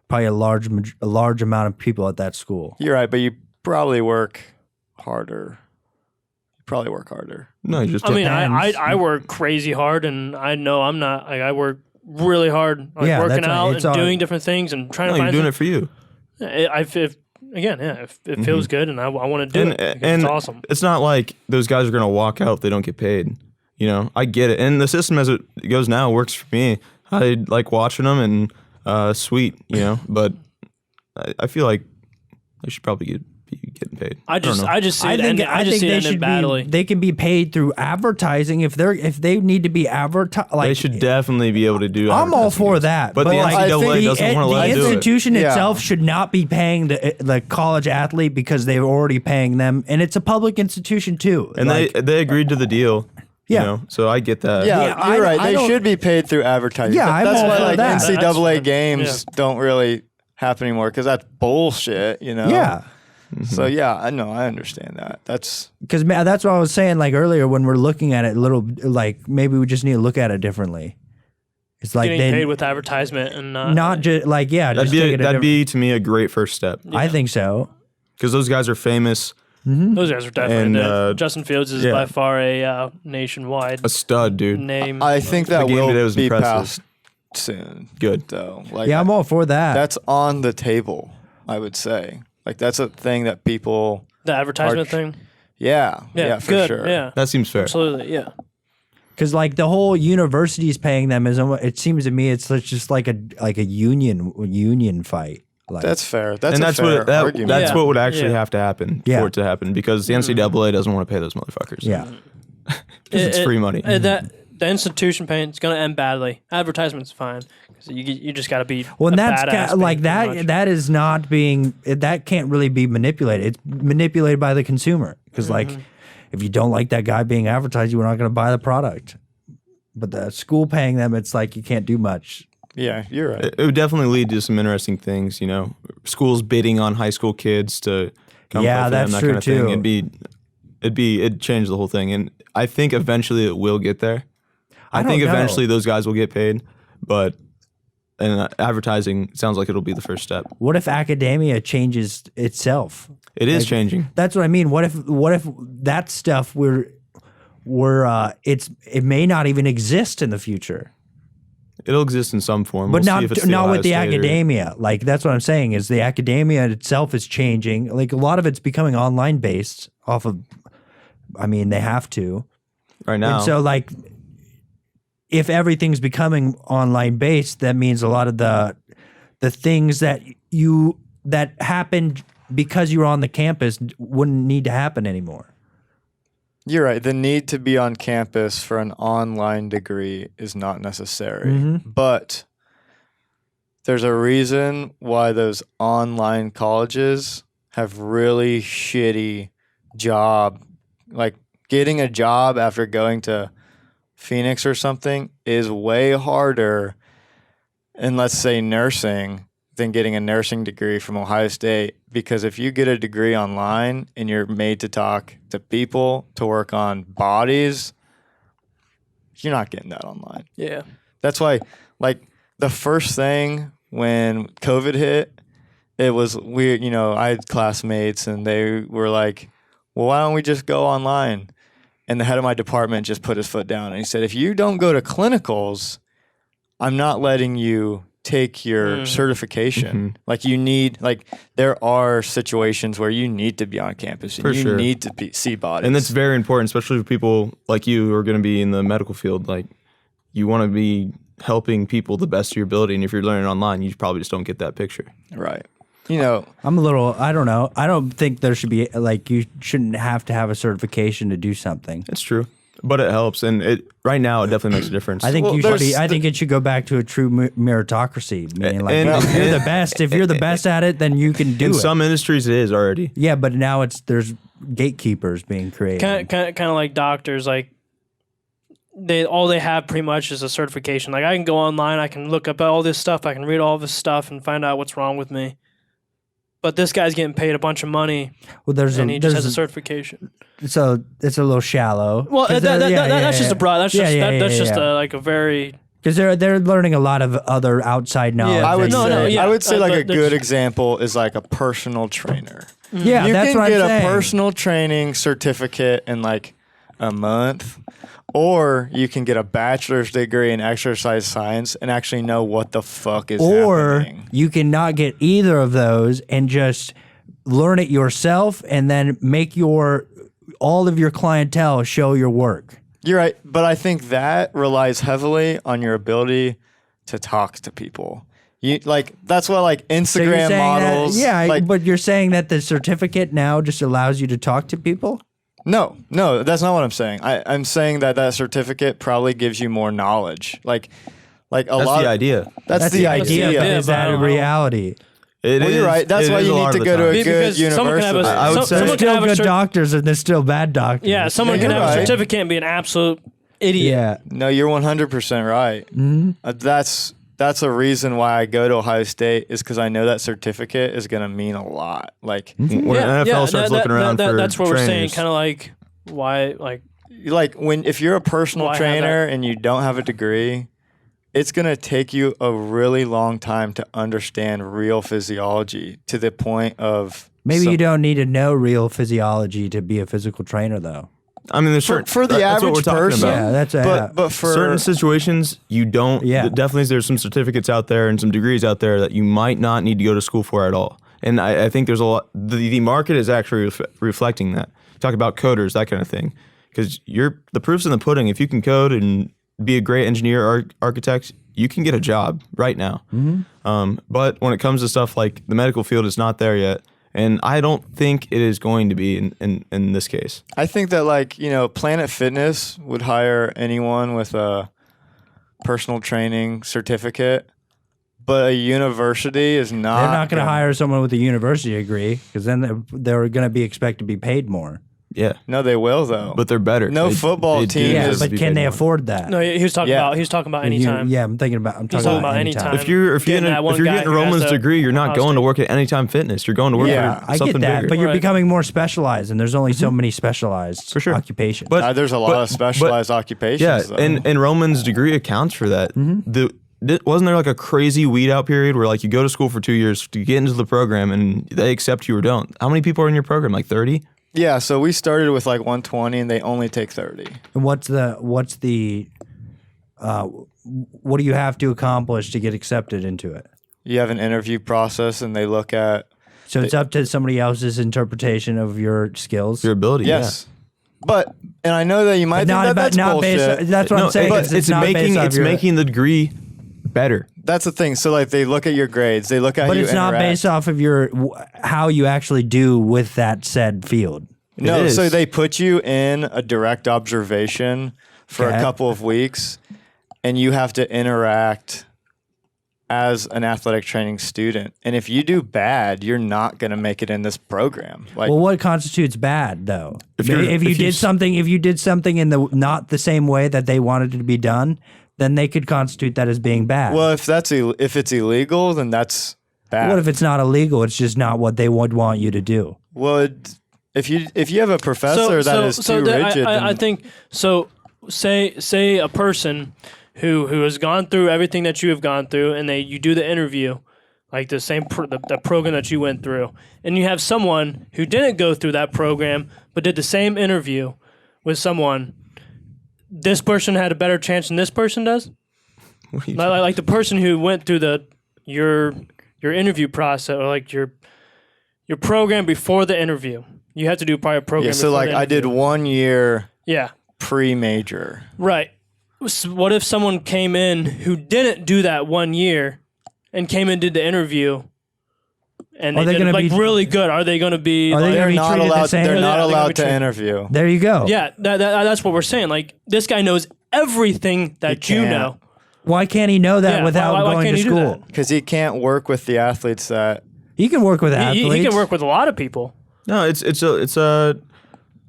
probably a large amount of people at that school. You're right, but you probably work harder. No, you just I mean, Depends. I work crazy hard, and I know I'm not like I work really hard, like Yeah, working that's right. out It's and all- doing different things and trying no, to you're find. doing it for you. It feels good, and I want to do it. Because And it's awesome. it's not like those guys are going to walk out if they don't get paid. You know, I get it. And the system as it goes now works for me. I like watching them and sweet, you know, but I feel like they should probably be getting paid. I just see it ending. I just think see it they ending should badly. be. They can be paid through advertising if they need to be advertised. Like They should definitely be able to do I'm all advertising for gigs. that, But the like, NCAA doesn't want to let the you do it. institution Yeah. itself should not be paying the college athlete because they're already paying them, and it's a public institution too. And like, they agreed to the deal. Yeah. You know, so I get that. Yeah, Yeah, you're I right. They don't- should be paid through advertising. Yeah, I'm That's all why for like that. NCAA That's- games don't really happen anymore because that's bullshit. You know. yeah. So yeah, I know. I understand that. That's Because that's what I was saying like earlier when we're looking at it a little like maybe we just need to look at it differently. It's like Getting paid they with advertisement and not just like That'd just take it a that'd different- be to me a great first step I think so. because those guys are famous, those guys are definitely. And, Justin Fields is yeah. by far a nationwide a stud, dude. name. I think that game will today was be impressive. passed soon. Good. Though, like Yeah, I'm all for that. that's on the table. I would say like that's a thing that people. the advertisement Arch- thing. Yeah, for good. sure. Yeah, That seems fair. absolutely. Yeah. Because like the whole university's paying them is it seems to me it's just like a union fight. Like That's fair. That's And a that's fair what argument. that's Yeah. what would actually Yeah. have to happen Yeah. for it to happen because the NCAA doesn't want to pay those motherfuckers. yeah. because it's free money. That the institution paying it's going to end badly. Advertisement's fine because you just got to be. Well, and a that's badass like being pretty much. that is not being that can't really be manipulated. It's manipulated by the consumer because like if you don't like that guy being advertised, you're not going to buy the product. But the school paying them, it's like you can't do much. Yeah, you're right. It would definitely lead to some interesting things. You know, schools bidding on high school kids to come Yeah, play for that's them, that true, kind of thing. too. It'd change the whole thing, and I think eventually it will get there. I don't think know. eventually those guys will get paid, but and advertising sounds like it'll be the first step. What if academia changes itself? It is changing. That's what I mean. What if that stuff it may not even exist in the future. It'll exist in some form, But We'll see if it's not Ohio with the State or- academia. Like that's what I'm saying is the academia itself is changing. Like a lot of it's becoming online based off of I mean they have to. right now. And so like if everything's becoming online based, that means a lot of the things that happened because you were on the campus wouldn't need to happen anymore. You're right. The need to be on campus for an online degree is not necessary. But there's a reason why those online colleges have really shitty job. Like getting a job after going to Phoenix or something is way harder in, let's say, nursing than getting a nursing degree from Ohio State. Because if you get a degree online and you're made to talk to people, to work on bodies, you're not getting that online. Yeah. That's why, like, the first thing when COVID hit, it was weird. You know, I had classmates and they were like, well, why don't we just go online? And the head of my department just put his foot down and he said, if you don't go to clinicals, I'm not letting you take your certification. Like you need, like there are situations where you need to be on campus and For you sure. need to see bodies. And that's very important, especially for people like you who are going to be in the medical field. Like, you want to be helping people the best of your ability, and if you're learning online, you probably just don't get that picture. right. You know, I don't know. I don't think there should be like you shouldn't have to have a certification to do something. It's true. but it helps, and right now it definitely makes a difference. I think Well, I think it should go back to a true meritocracy. Meaning, like, And- if you're the best, at it, then you can do in it. some industries it is already. Yeah, but now there's gatekeepers being created. Kind of like doctors, like all they have pretty much is a certification. Like I can go online, I can look up all this stuff, I can read all this stuff and find out what's wrong with me. But this guy's getting paid a bunch of money, Well, and he just has a certification. so it's a little shallow. Well, 'Cause that's just a broad. That's just that's just yeah. like a very. Because they're learning a lot of other outside knowledge. Yeah, I would No, say, no, yeah. I would say like a There's- good example is like a personal trainer. Yeah, You that's can what get I'm a saying. personal training certificate in like a month, or you can get a bachelor's degree in exercise science and actually know what the fuck is Or happening. you can not get either of those and just learn it yourself, and then make all of your clientele show your work. You're right, but I think that relies heavily on your ability to talk to people. You like that's why like So you're Instagram saying models. that, like, but you're saying that the certificate now just allows you to talk to people? no, that's not what I'm saying. I'm saying that certificate probably gives you more knowledge. Like a That's lot. the idea. That's the idea. idea. Is that a reality? It Well, you're is- right. That's it why is you a lot need of to the go to time. a good Because someone can have a- university. I would some- say- someone There's can have still a good cer- doctors and there's still bad doctors. Yeah, someone Yeah, can you're have a right. certificate and be an absolute idiot. Yeah. No, you're 100% right. That's a reason why I go to Ohio State is because I know that certificate is going to mean a lot. Like, When an NFL starts looking around for that's what we're saying. trainers. Kind of like why, like if you're a personal Well, I have trainer that. and you don't have a degree, it's going to take you a really long time to understand real physiology to the point of Maybe some- you don't need to know real physiology to be a physical trainer, though. I mean, there's certain, for the that's what average we're talking person. about. Yeah, that's a but for Certain situations you don't. Yeah. Definitely, there's some certificates out there and some degrees out there that you might not need to go to school for at all. And I think there's a lot. The market is actually reflecting that. Talk about coders, that kind of thing, because the proof's in the pudding. If you can code and be a great engineer or architect, you can get a job right now. But when it comes to stuff like the medical field, is not there yet. And I don't think it is going to be in this case. I think that Planet Fitness would hire anyone with a personal training certificate, but a university is not. They're not going to hire someone with a university degree because then they're going to be expected to be paid more. Yeah, No, they will though. but they're better. No football do team Yeah, is- but be can paid they more. afford that? no, he was talking Yeah. about anytime. Yeah, I'm talking about talking about anytime. anytime. If you're Getting that one guy getting a who has Roman's a degree, you're not Ohio going to State. work at Anytime Fitness. You're going to work Yeah, for I something get that, bigger. but you're Right. becoming more specialized, and there's only so many specialized For sure. occupations. But There's a lot of specialized occupations. yeah, though. and Roman's degree accounts for that. Mm-hmm. Wasn't there like a crazy weed out period where like you go to school for 2 years to get into the program and they accept you or don't? How many people are in your program? Like 30? yeah, so we started with like 120, and they only take 30. And what do you have to accomplish to get accepted into it? You have an interview process, and they look at So it's up to somebody else's interpretation of your skills. Your ability. yes, and I know that you might think not that about that's not bullshit. based. That's what Yeah. I'm saying. But it's not making based off your, the degree better. That's the thing. So like they look at your grades, they look at how but you it's not interact. based off of how you actually do with that said field. No, It is. so they put you in a direct observation for Okay. a couple of weeks, and you have to interact as an athletic training student. And if you do bad, you're not going to make it in this program. Like, Well, what constitutes bad though? If you if you did something, in the not the same way that they wanted it to be done, then they could constitute that as being bad. well, if it's illegal, then that's bad. What if it's not illegal? It's just not what they would want you to do. Well, if you have a professor that is too rigid, I then- think so. Say a person who has gone through everything that you have gone through, and you do the interview, like the same the program that you went through, and you have someone who didn't go through that program but did the same interview with someone. This person had a better chance than this person does. Like the person who went through your interview process, or like your program before the interview. You have to do probably a program. yeah. So before like the I did interview. 1 year Yeah. pre-major. Right. What if someone came in who didn't do that 1 year and came and did the interview and Are they they did gonna like be- really good, are they going to be? Are they like, gonna They're be not treated the allowed. same? They're Yeah, not they're gonna allowed be to treated- interview. There you go. yeah, that's what we're saying. Like this guy knows everything that you can't. know. Why can't he know that Yeah, without why going can't to he do school? that? Because he can't work with the athletes that. He can work with athletes. He can work with a lot of people. No, it's a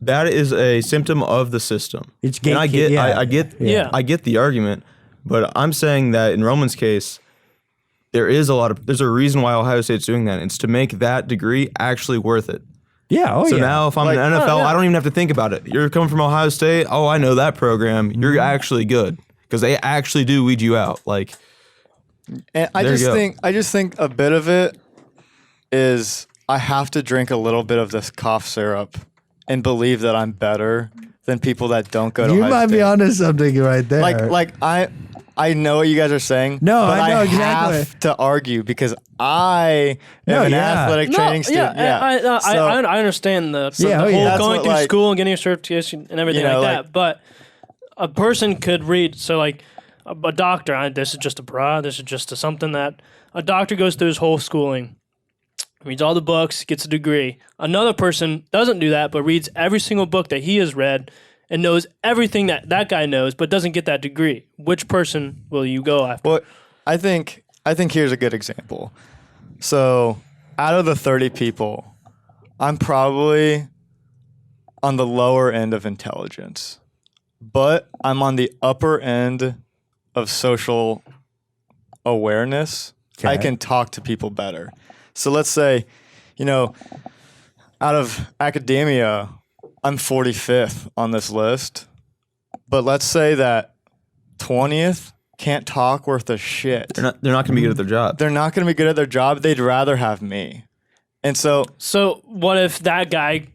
that is a symptom of the system. It's and I get yeah. Yeah. I get the argument, but I'm saying that in Roman's case, there's a reason why Ohio State's doing that. It's to make that degree actually worth it. Yeah. Oh So yeah. now if I'm in the NFL, yeah. I don't even have to think about it. You're coming from Ohio State. Oh, I know that program. You're actually good because they actually do weed you out. Like, And I There you just go. think a bit of it is I have to drink a little bit of this cough syrup and believe that I'm better than people that don't go to you Ohio might State. be onto something right there. Like I know what you guys are saying. No, but I know exactly. have to argue because I am an athletic training student. I understand the Yeah, whole That's going what, through like, school and getting your certification and everything you know, like like- that. But a person could read. So like a doctor. This is just a bra. This is just something that a doctor goes through his whole schooling. Reads all the books, gets a degree. Another person doesn't do that, but reads every single book that he has read and knows everything that that guy knows, but doesn't get that degree. Which person will you go after? Well, I think here's a good example. So, out of the 30 people, I'm probably on the lower end of intelligence, but I'm on the upper end of social awareness. I Okay. can talk to people better. So let's say, out of academia, I'm 45th on this list, but let's say that 20th can't talk worth a shit. they're not going to be good at their job. They're not going to be good at their job. They'd rather have me. And so, So what if that guy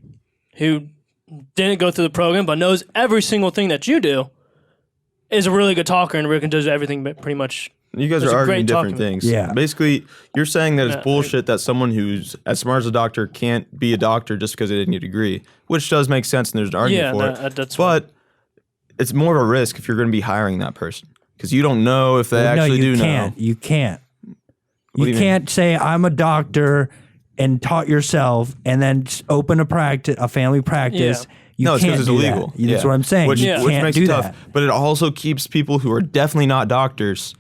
who didn't go through the program but knows every single thing that you do is a really good talker and really can do everything but pretty much? You guys There's are a arguing great different talking- things. Yeah. Basically, you're saying that it's Yeah. bullshit that someone who's as smart as a doctor can't be a doctor just because they didn't get a degree, which does make sense and there's an argument for it. That's But it's more of a risk if you're going to be hiring that person because you don't know if they actually you do can't. know. You can't. do You you mean? can't say I'm a doctor and taught yourself and then open a family practice. Yeah. You No, it's can't because it's do illegal. That. That's what I'm saying. Which, you Yeah. which can't makes do it tough. that. But it also keeps people who are definitely not doctors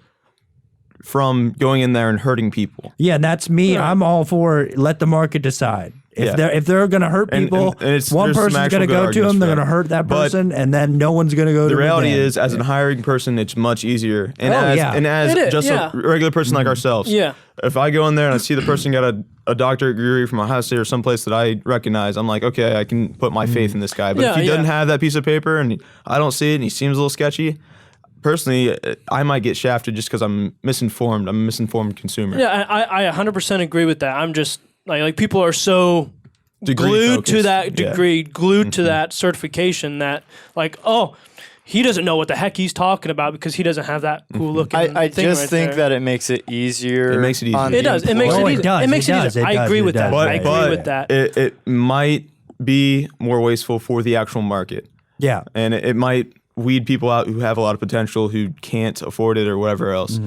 from going in there and hurting people. Yeah, and that's me. I'm all for let the market decide. If Yeah. they're going to hurt And- people, and it's- one there's some person's actual going to good go to arguments them. for They're that. going to hurt that But person, and then no one's going to go to The them reality again. is, as a hiring person, it's much easier. And Oh, as yeah. and as It is, just yeah. a regular person like ourselves. Yeah. If I go in there and I see the person got a doctorate degree from Ohio State or someplace that I recognize, I'm like, okay, I can put my faith in this guy. But if Yeah, he doesn't yeah. have that piece of paper and I don't see it and he seems a little sketchy, personally, I might get shafted just because I'm misinformed. I'm a misinformed consumer. Yeah, I 100% agree with that. I'm just like people are so Degree glued to focused. that Yeah. degree, glued to that certification that like, oh, he doesn't know what the heck he's talking about because he doesn't have that cool looking. I thing just right think there. that it makes it easier. It makes it easier. on It the does. It makes Oh, it it easier. does, It makes it it does, easier. it I agree does, with it that. does. I But agree with that. It might be more wasteful for the actual market. yeah. And it might weed people out who have a lot of potential who can't afford it or whatever else.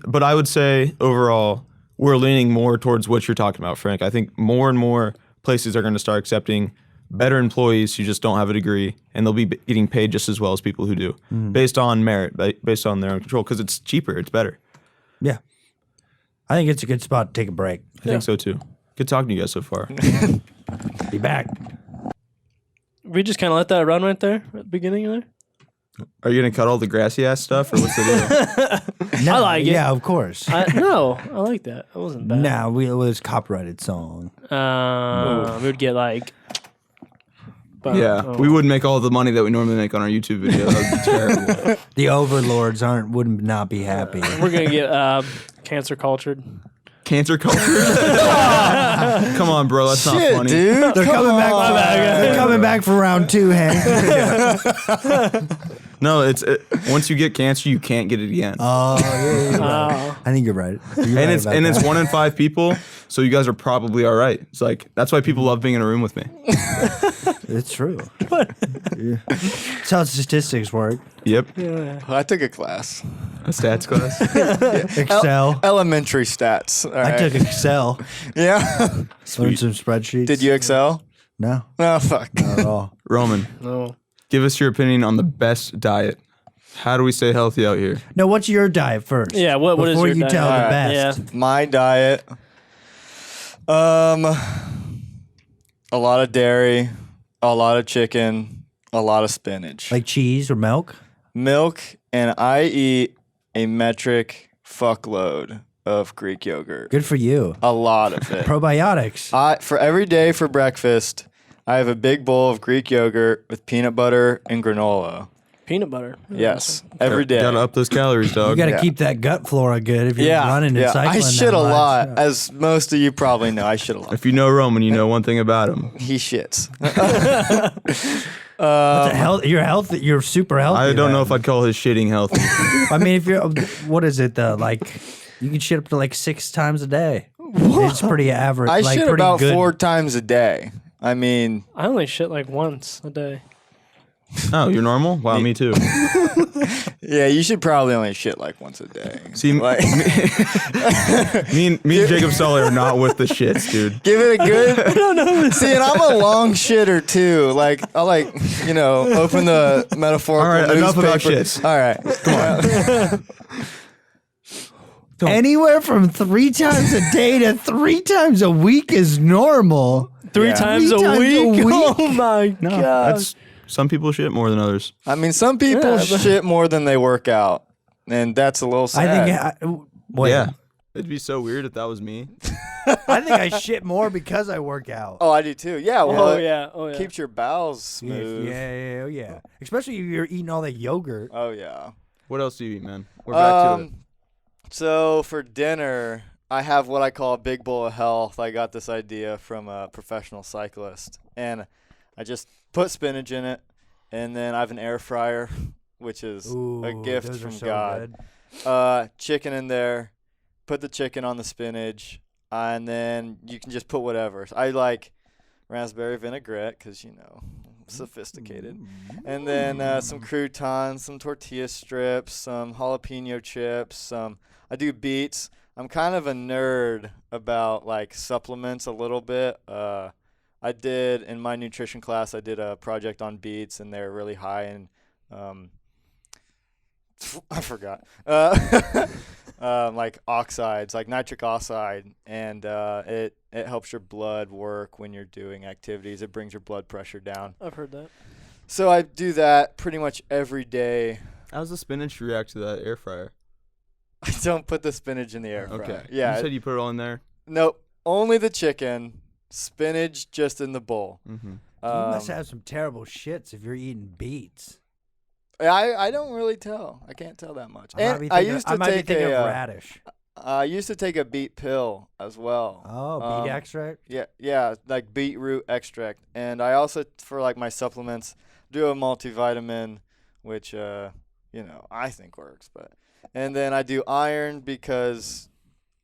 But I would say overall we're leaning more towards what you're talking about, Frank. I think more and more places are going to start accepting better employees who just don't have a degree, and they'll be getting paid just as well as people who do, based on merit, based on their own control, because it's cheaper, it's better. Yeah. I think it's a good spot to take a break. I think so too. Good talking to you guys so far. Be back. We just kind of let that run right there at the beginning there. Are you going to cut all the grassy ass stuff, or what's the deal? No, I like it. Yeah, of course. No, I like that. That wasn't bad. Nah, it was a copyrighted song. We would get like. Yeah, we wouldn't make all the money that we normally make on our YouTube video. That would be terrible. The overlords would not be happy. We're gonna get cancer cultured. Cancer culture? Come on, bro. That's not Shit, funny. dude. They're coming back. My bad, They're coming back for round 2, Hank. No, once you get cancer, you can't get it again. Oh, yeah, you're right. I think you're right. It's 1 in 5 people, so you guys are probably all right. It's like that's why people love being in a room with me. It's true. Yeah. That's how statistics work. Yep. I took a class. A stats class. Excel. Elementary stats. All I right. took Excel. Yeah. Learned some spreadsheets. Did you excel? No, No, fuck. not at all. Roman, No. give us your opinion on the best diet. How do we stay healthy out here? No, what's your diet first? Yeah, what is Before your you diet? tell the Alright, best. Yeah. My diet. A lot of dairy, a lot of chicken, a lot of spinach. Like cheese or milk? Milk, and I eat a metric fuckload of Greek yogurt. Good for you. A lot of it. Probiotics. For every day for breakfast, I have a big bowl of Greek yogurt with peanut butter and granola. Peanut butter. Yes, every day. Gotta up those calories, dog. You got to Yeah. keep that gut flora good if you're running and cycling. I shit that a much. lot, as most of you probably know. I shit a lot. If you know Roman, you know one thing about him. He shits. You're healthy. You're super healthy. I don't know then. if I'd call his shitting healthy. I mean, if you're, what is it? Like, you can shit up to like 6 times a day. It's pretty average. I like, shit pretty about good. 4 times a day. I mean, I only shit like once a day. Oh, you're normal? Wow, me too. yeah, you should probably only shit like once a day. See, Like, me and Jacob Sully are not with the shits, dude. give it a good. I don't know. See, and I'm a long shitter too. Like, I like, open the metaphorical. All right, enough about newspaper. shits. All right, come on. Anywhere from 3 times a day to 3 times a week is normal. Three Yeah. times Three a times a week? week? Oh my god. That's some people shit more than others. I mean, some people Yeah, but- shit more than they work out, and that's a little sad. I think. Wait, Yeah. It'd be so weird if that was me. I think I shit more because I work out. Oh, I do too. Yeah. Well, Oh yeah. Oh yeah. keeps your bowels smooth. Yeah. Especially if you're eating all that yogurt. Oh yeah. What else do you eat, man? We're back to it. So for dinner, I have what I call a big bowl of health. I got this idea from a professional cyclist, and I just put spinach in it, and then I have an air fryer, which is Ooh, a gift those are from so God. good. Chicken in there, put the chicken on the spinach, and then you can just put whatever. I like raspberry vinaigrette because sophisticated, and then some croutons, some tortilla strips, some jalapeno chips. I do beets. I'm kind of a nerd about like supplements a little bit. I did in my nutrition class. I did a project on beets, and they're really high in. I forgot. Like oxides, like nitric oxide, and it helps your blood work when you're doing activities. It brings your blood pressure down. I've heard that. So I do that pretty much every day. How does the spinach react to that air fryer? I don't put the spinach in the air fryer. Okay. Yeah. You said you put it all in there? Nope. Only the chicken. Spinach just in the bowl. Mm-hmm. You must have some terrible shits if you're eating beets. I don't really tell. I can't tell that much. I might And be I thinking, used I to might be take thinking a of radish. I used to take a beet pill as well. Oh, beet extract? Yeah, like beetroot extract. And I also, for like my supplements, do a multivitamin, which I think works. And then I do iron because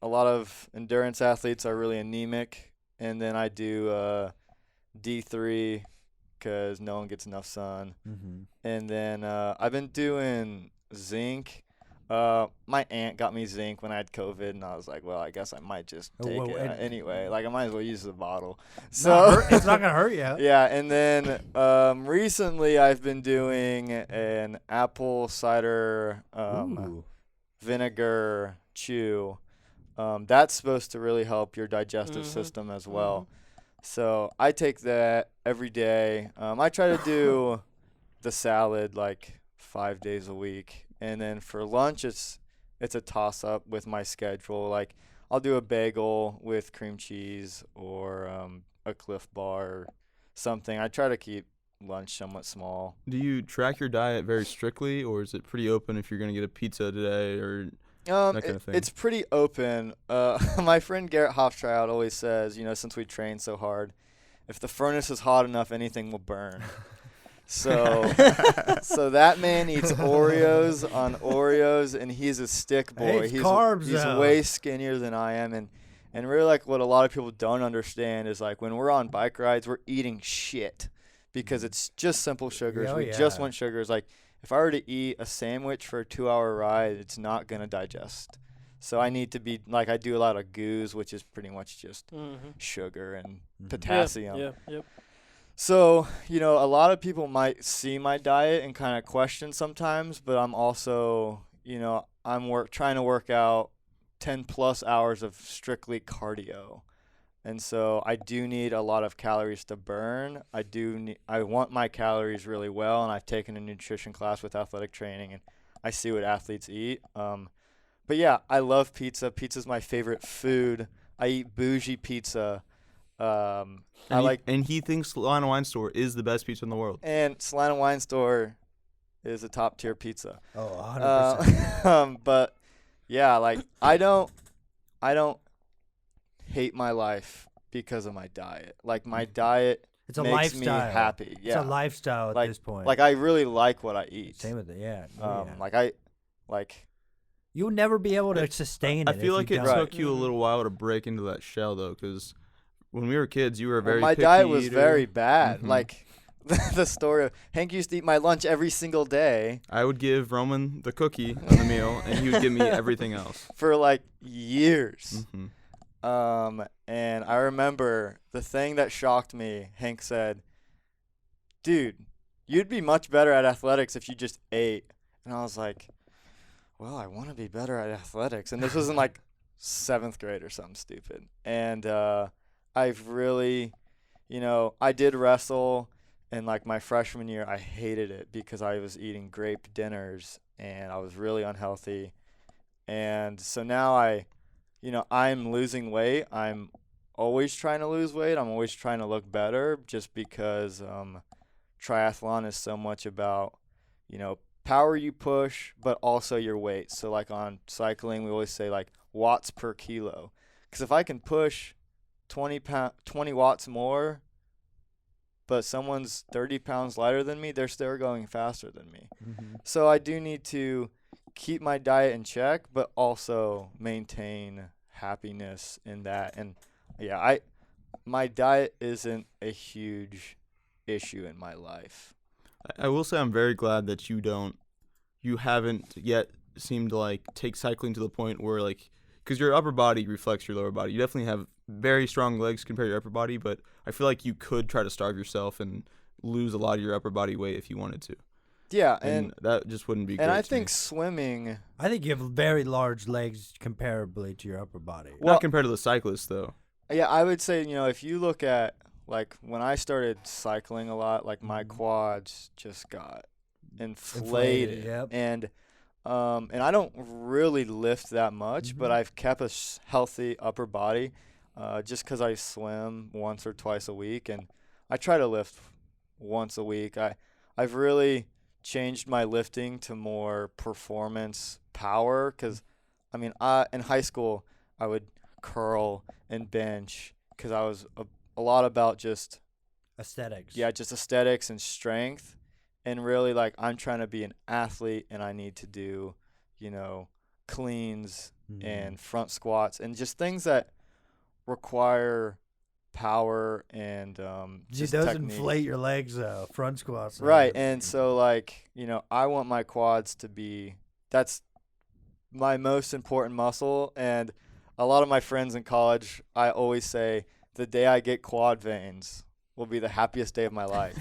a lot of endurance athletes are really anemic. And then I do D3 because no one gets enough sun. Mm-hmm. And then I've been doing zinc. My aunt got me zinc when I had COVID, and I was like, well, I guess I might just take it anyway. Like, I might as well use the bottle. So It's not going to hurt you. yeah, and then recently I've been doing an apple cider vinegar chew. That's supposed to really help your digestive system as well. So I take that every day. I try to do the salad like 5 days a week. And then for lunch, it's a toss-up with my schedule. Like, I'll do a bagel with cream cheese or a Cliff Bar or something. I try to keep lunch somewhat small. Do you track your diet very strictly, or is it pretty open if you're going to get a pizza today or that kind of thing? It's pretty open. My friend Garrett Hofschild always says, since we train so hard, if the furnace is hot enough, anything will burn. So that man eats Oreos on Oreos, and he's a stick boy. Hey, it's carbs, he's though. way skinnier than I am, and really like what a lot of people don't understand is like when we're on bike rides, we're eating shit because it's just simple sugars. Oh, We yeah. just want sugars. Like if I were to eat a sandwich for a 2-hour ride, it's not going to digest. So I need to be like, I do a lot of goos, which is pretty much just sugar and potassium. Yep. So, you know, a lot of people might see my diet and kind of question sometimes, but I'm also, you know, trying to work out 10 plus hours of strictly cardio. And so I do need a lot of calories to burn. I want my calories really well, and I've taken a nutrition class with athletic training, and I see what athletes eat. But yeah, I love pizza. Pizza's my favorite food. I eat bougie pizza. And he thinks Salina Wine Store is the best pizza in the world. And Salina Wine Store is a top tier pizza. Oh, 100%. But yeah, like I don't hate my life because of my diet. Like my diet It's a makes me lifestyle. happy. Yeah. It's a lifestyle at like, this point. Like I really like what I eat. Same with it, yeah. Like You'll never be able to sustain it. I feel if like you it don't. took you a little while to break into that shell, though, because when we were kids, you were a very my picky diet was eater. very bad. Mhm. Like the story of Hank used to eat my lunch every single day I would give Roman the cookie on the meal, and he would give me everything else. for like years. Hmm. And I remember the thing that shocked me, Hank said, "Dude, you'd be much better at athletics if you just ate." And I was like, well, I want to be better at athletics. And this was in like 7th grade or something stupid. And I've really, you know, I did wrestle in like my freshman year. I hated it because I was eating grape dinners and I was really unhealthy. And so now I'm losing weight. I'm always trying to lose weight. I'm always trying to look better just because triathlon is so much about, you know, power you push, but also your weight. So like on cycling, we always say like watts per kilo. Because if I can push 20 watts more, but someone's 30 pounds lighter than me, they're still going faster than me. Mhm. So I do need to keep my diet in check, but also maintain happiness in that. And yeah, my diet isn't a huge issue in my life. I will say I'm very glad that you haven't yet seemed to like take cycling to the point where like, because your upper body reflects your lower body. You definitely have very strong legs compared to your upper body, but I feel like you could try to starve yourself and lose a lot of your upper body weight if you wanted to. Yeah, And that just wouldn't be good. and I to me. think swimming. I think you have very large legs comparably to your upper body. Well, not compared to the cyclists though. Yeah, I would say, you know, if you look at like when I started cycling a lot, like my quads just got inflated. Yep. And I don't really lift that much, but I've kept a healthy upper body just because I swim once or twice a week, and I try to lift once a week. I've really changed my lifting to more performance power because, I mean, in high school I would curl and bench because I was a lot about just Aesthetics. yeah, just aesthetics and strength. And really, like, I'm trying to be an athlete, and I need to do, you know, cleans and front squats and just things that require power and just those technique. inflate your legs, front squats. Right, and so, like, you know, I want my quads to be – that's my most important muscle. And a lot of my friends in college, I always say, the day I get quad veins – will be the happiest day of my life.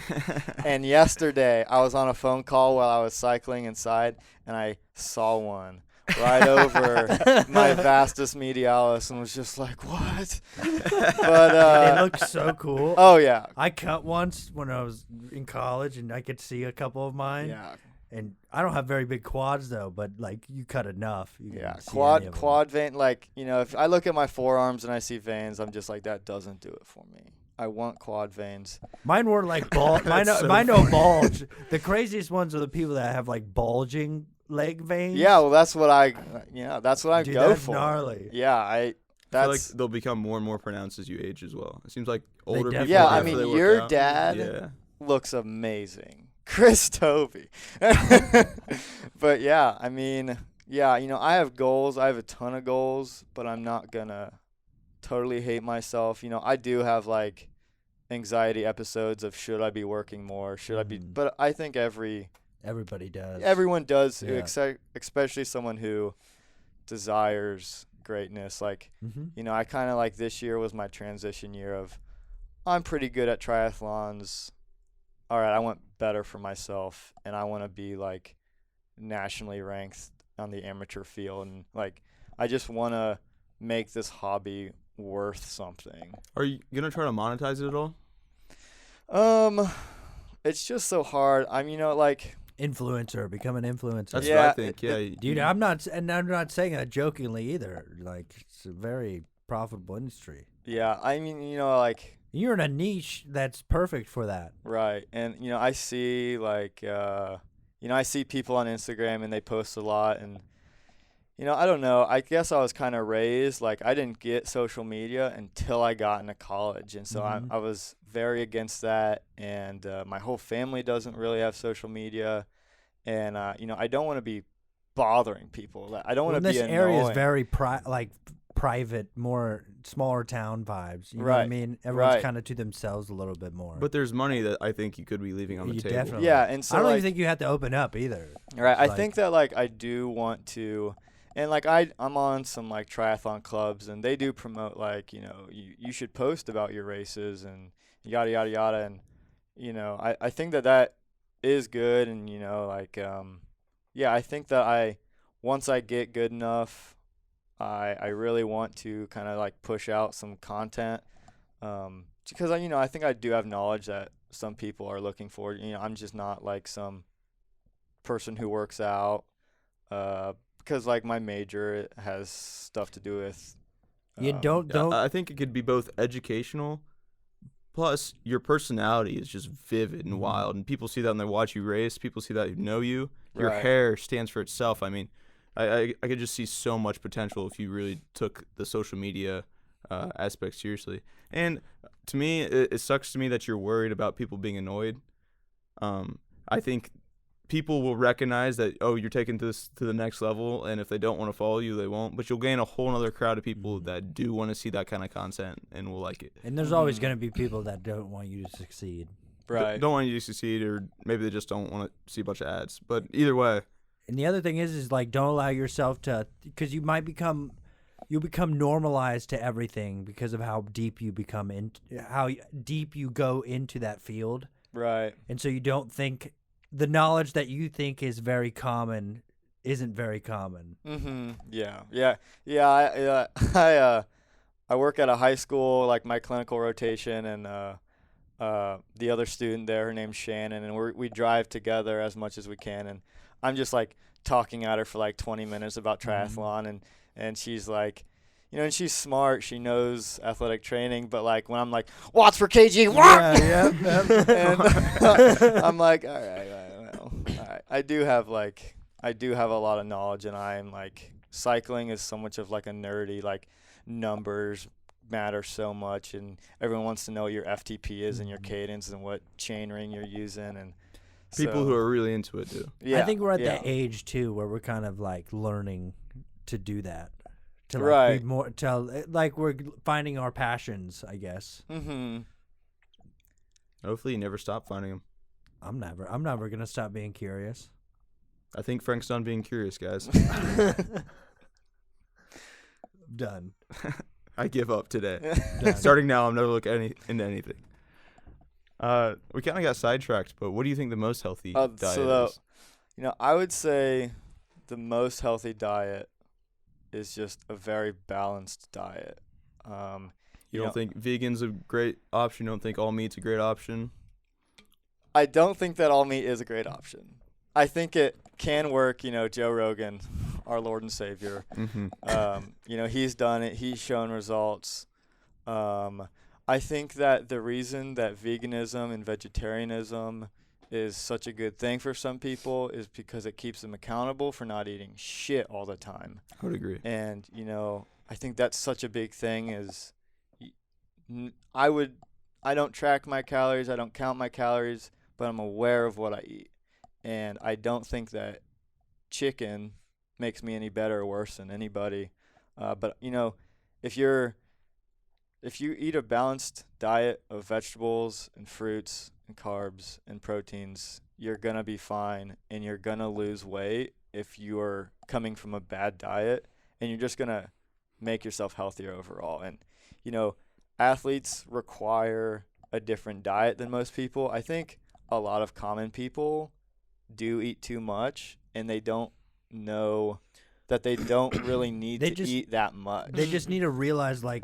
And yesterday, I was on a phone call while I was cycling inside, and I saw one right over my vastus medialis and was just like, what? But it looks so cool. oh, yeah. I cut once when I was in college, and I could see a couple of mine. Yeah. And I don't have very big quads though, but like you cut enough. You Yeah. can see any of them. Quad vein, like, you know, if I look at my forearms and I see veins, I'm just like, that doesn't do it for me. I want quad veins. Mine were like bulge. mine don't bulge. The craziest ones are the people that have like bulging leg veins. Yeah, well, that's what I Dude, go that's for. gnarly. Yeah, I that's feel like they'll become more and more pronounced as you age as well. It seems like older people. definitely yeah. do. I after mean, they work your out- dad Yeah. looks amazing, Chris Tovey. But yeah, I mean, yeah, you know, I have goals. I have a ton of goals, but I'm not gonna totally hate myself. You know, I do have like anxiety episodes of should I be working more? Should I be? But I think every Everybody does. Everyone does, Yeah. especially someone who desires greatness. Like, I kind of like this year was my transition year of I'm pretty good at triathlons. All right, I want better for myself, and I want to be like nationally ranked on the amateur field, and like I just want to make this hobby worth something. Are you gonna try to monetize it at all? It's just so hard. Like Influencer, become an influencer. That's Yeah, what I think. Yeah, Dude, I'm not saying that jokingly either. Like, it's a very profitable industry. yeah, like You're in a niche that's perfect for that. right, and I see like I see people on Instagram and they post a lot, and I don't know. I guess I was kind of raised like I didn't get social media until I got into college, and so I was very against that. And my whole family doesn't really have social media, and I don't want to be bothering people. I don't want to be This annoying. area is very private, more smaller town vibes. You know what I Right, mean? Everyone's right. kind of to themselves a little bit more. but there's money that I think you could be leaving on the You table. definitely. Yeah, and so I don't like, even think you have to open up either. right. I like- think that like I do want to, and like I'm on some like triathlon clubs, and they do promote like you should post about your races and yada yada yada, and I think that is good, and like yeah, I think that once I get good enough, I really want to kind of like push out some content, because I think I do have knowledge that some people are looking for. I'm just not like some person who works out, because like my major has stuff to do with. You don't Yeah, I think it could be both educational, plus your personality is just vivid and wild, and people see that when they watch you race. People see that who know you. Your Right. hair stands for itself. I mean, I could just see so much potential if you really took the social media aspect seriously. And to me, it sucks to me that you're worried about people being annoyed. I think people will recognize that, oh, you're taking this to the next level, and if they don't want to follow you, they won't. But you'll gain a whole other crowd of people that do want to see that kind of content and will like it. And there's always going to be people that don't want you to succeed. Right. Don't want you to succeed, or maybe they just don't want to see a bunch of ads. But either way, And the other thing is like don't allow yourself to, because you'll become normalized to everything because of how deep you become how deep you go into that field, Right. and so you don't think the knowledge that you think is very common isn't very common. Yeah. Yeah. Yeah. I work at a high school, like my clinical rotation, and the other student there, her name's Shannon, and we drive together as much as we can, and I'm just like talking at her for like 20 minutes about triathlon, and she's like, and she's smart, she knows athletic training, but like when I'm like, watts per kg, what? And I'm like, all right. I do have a lot of knowledge, and I'm like, cycling is so much of like a nerdy, like numbers matter so much, and everyone wants to know what your FTP is and your cadence and what chain ring you're using, and people who are really into it do. yeah, I think we're at yeah. that age too where we're kind of like learning to do that, to like Right. be more, to like we're finding our passions, I guess. Hopefully, you never stop finding them. I'm never gonna stop being curious. I think Frank's done being curious, guys. Done. I give up today. Starting now, I'm never looking into anything. We kind of got sidetracked, but what do you think the most healthy diet is? I would say the most healthy diet is just a very balanced diet. You don't think vegan's a great option? You don't think all meat's a great option? I don't think that all meat is a great option. I think it can work. Joe Rogan, our Lord and Savior. He's done it. He's shown results. I think that the reason that veganism and vegetarianism is such a good thing for some people is because it keeps them accountable for not eating shit all the time. I would agree. And, I think that's such a big thing is I don't track my calories. I don't count my calories, but I'm aware of what I eat. And I don't think that chicken makes me any better or worse than anybody. But if you eat a balanced diet of vegetables and fruits and carbs and proteins, you're going to be fine and you're going to lose weight if you're coming from a bad diet, and you're just going to make yourself healthier overall. And, athletes require a different diet than most people. I think a lot of common people do eat too much, and they don't know that they don't really need to eat that much. They just need to realize, they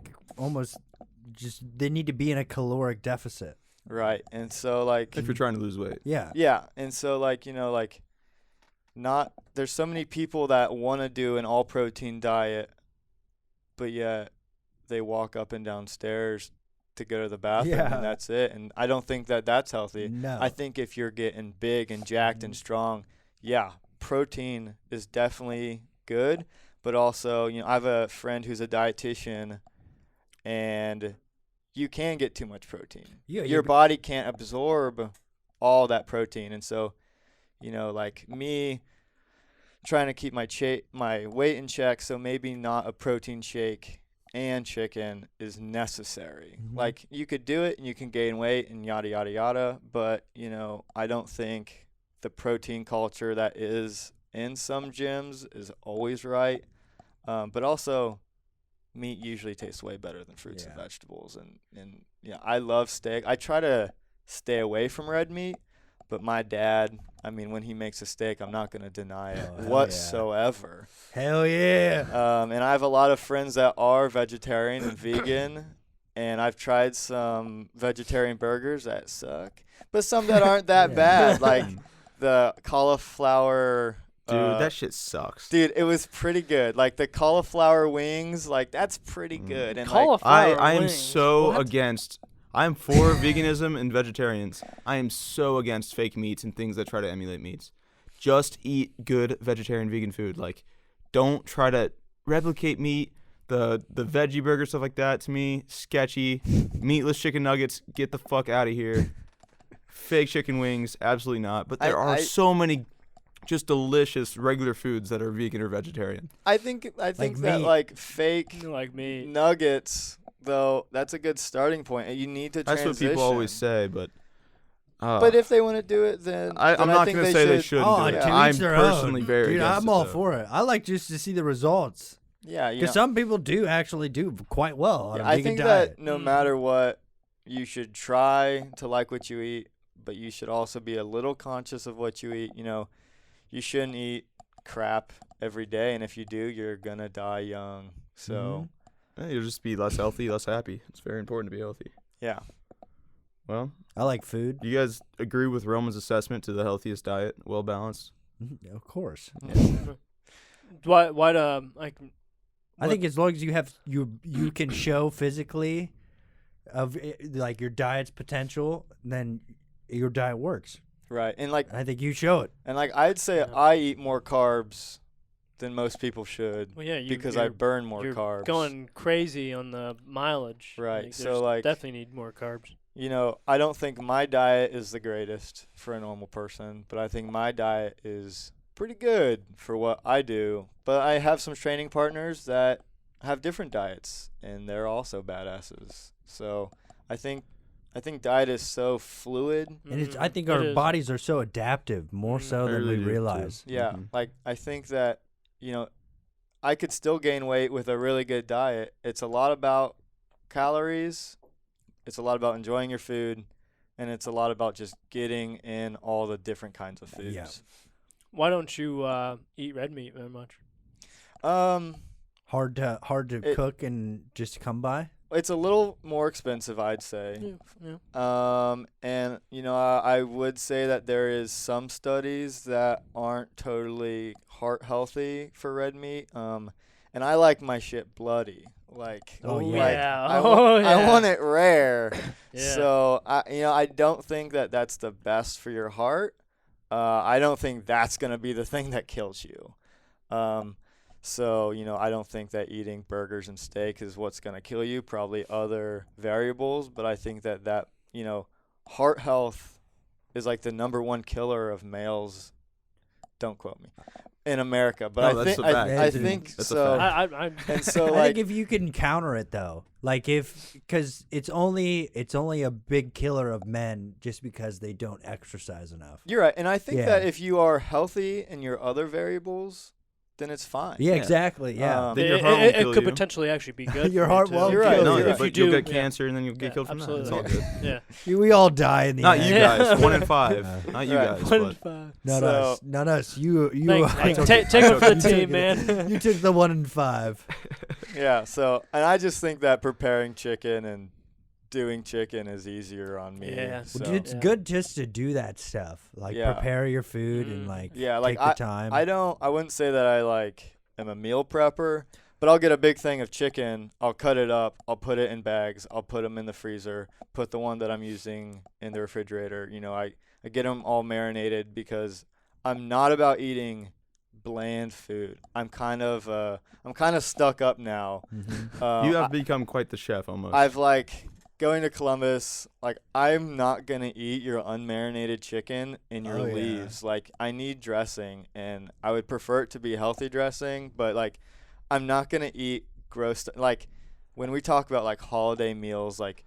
need to be in a caloric deficit. Right. And so, if you're trying to lose weight. Yeah. Yeah. And so, there's so many people that want to do an all-protein diet, but yet they walk up and down stairs to go to the bathroom, and that's it. And I don't think that that's healthy. No. I think if you're getting big and jacked and strong, protein is definitely good. But also, I have a friend who's a dietitian, and you can get too much protein. Yeah, your body can't absorb all that protein. And so, me trying to keep my weight in check, so maybe not a protein shake and chicken is necessary. Mm-hmm. You could do it and you can gain weight and yada, yada, yada. But, I don't think the protein culture that is in some gyms is always right. But also, meat usually tastes way better than fruits and vegetables. And I love steak. I try to stay away from red meat, but my dad, when he makes a steak, I'm not going to deny it whatsoever. Hell yeah. And I have a lot of friends that are vegetarian and vegan, and I've tried some vegetarian burgers that suck, but some that aren't that bad, like the cauliflower. Dude, that shit sucks. Dude, it was pretty good. The cauliflower wings, that's pretty good. And Cauliflower I am wings. so What? against. I'm for veganism and vegetarians. I am so against fake meats and things that try to emulate meats. Just eat good vegetarian vegan food. Don't try to replicate meat. The veggie burger, stuff like that, to me, sketchy. Meatless chicken nuggets, get the fuck out of here. Fake chicken wings, absolutely not. But there are so many just delicious regular foods that are vegan or vegetarian. I think that fake Like me. nuggets, though, that's a good starting point. You need to transition. That's what people always say, but but if they want to do it, then I'm not going to say they shouldn't do it. to I'm each their personally own. very Dude, against I'm it, all though. for it. I like just to see the results. Yeah, Because some people do actually do quite well on a I vegan think diet. that no matter what, you should try to like what you eat, but you should also be a little conscious of what you eat. You shouldn't eat crap every day, and if you do, you're gonna die young. So You'll just be less healthy, less happy. It's very important to be healthy. yeah. Well, I like food. do you guys agree with Roman's assessment to the healthiest diet, well balanced? Of course. Why I think as long as you have you can show physically of your diet's potential, then your diet works. Right. And I think you show it. I'd say I eat more carbs than most people should. Well, yeah, because I burn more you're carbs. going crazy on the mileage. Right, definitely need more carbs. I don't think my diet is the greatest for a normal person, but I think my diet is pretty good for what I do. But I have some training partners that have different diets, and they're also badasses. So I think diet is so fluid. And I think our bodies are so adaptive, more so I than really we do, realize. too. Yeah, I think that, I could still gain weight with a really good diet. It's a lot about calories. It's a lot about enjoying your food, and it's a lot about just getting in all the different kinds of foods. Yeah. Why don't you eat red meat very much? Hard to cook and just come by. It's a little more expensive, I'd say. Yeah. And I would say that there is some studies that aren't totally heart healthy for red meat. And I like my shit bloody. Oh, yeah. I want it rare. Yeah. So I don't think that that's the best for your heart. I don't think that's gonna be the thing that kills you. So, I don't think that eating burgers and steak is what's going to kill you, probably other variables. But I think that heart health is the number one killer of males Don't quote me. In America, but No, I that's think a fact. I Dude, think that's a so. fact. And so I like think if you can counter it though, like because it's only a big killer of men just because they don't exercise enough. you're right, and I think Yeah. that if you are healthy in your other variables, then it's fine. Yeah, exactly. Yeah. Then your heart won't It kill could you. potentially actually be good. Your for you, heart too. won't You're right. kill No, you. if but you do, you'll get yeah. cancer and then you'll get Yeah, killed from absolutely. that. It's all good. Yeah. We all die in the Not end. you Yeah. guys. 1 in 5. Not you Right. guys. 1 in But 5. Not So- us. Not us. You. Thanks, Hank. you Take one for the You team, took man. You took the 1 in 5. Yeah. So, and I just think that preparing chicken and doing chicken is easier on me. Yeah. So. Well, it's good just to do that stuff, like Yeah. prepare your food Mm. and like Yeah, like take the time. I wouldn't say that I like am a meal prepper, but I'll get a big thing of chicken. I'll cut it up. I'll put it in bags. I'll put them in the freezer. Put the one that I'm using in the refrigerator. You know, I get them all marinated because I'm not about eating bland food. I'm kind of stuck up now. Mhm. you have become quite the chef almost. I've like going to Columbus, like I'm not gonna eat your unmarinated chicken in your Oh, yeah. leaves. Like I need dressing, and I would prefer it to be healthy dressing, but like I'm not gonna eat gross. Like when we talk about like holiday meals, like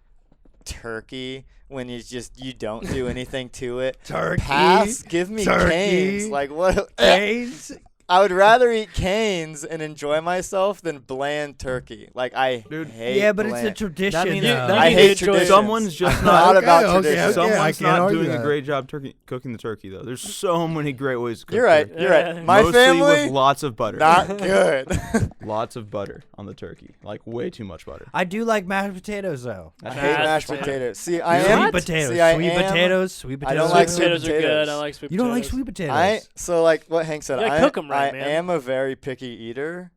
turkey, when you don't do anything to it. Turkey. Pass, give me Turkey. canes. Like what? Canes. I would rather eat canes and enjoy myself than bland turkey. Like I Dude. hate. Yeah, but it's a bland. tradition. That means- though. that I means hate enjoy traditions. Someone's just I'm not- not about Okay, okay, tradition. okay. I Someone's can't not argue doing that. a great job cooking the turkey though. There's so many great ways to cook. You're right. turkey. You're right. Yeah. My Mostly family, with lots of butter. not good. Lots of butter on the turkey, like way too much butter. I do like mashed potatoes though. I hate Mashed mashed potatoes. potatoes. See, I Sweet am. potatoes. See, I Sweet am- potatoes. Sweet potatoes. I don't Sweet like potatoes sweet are good. potatoes. I like sweet You potatoes. don't like sweet potatoes. So like what Hank said. You gotta I cook 'em right, I man. am a very picky eater.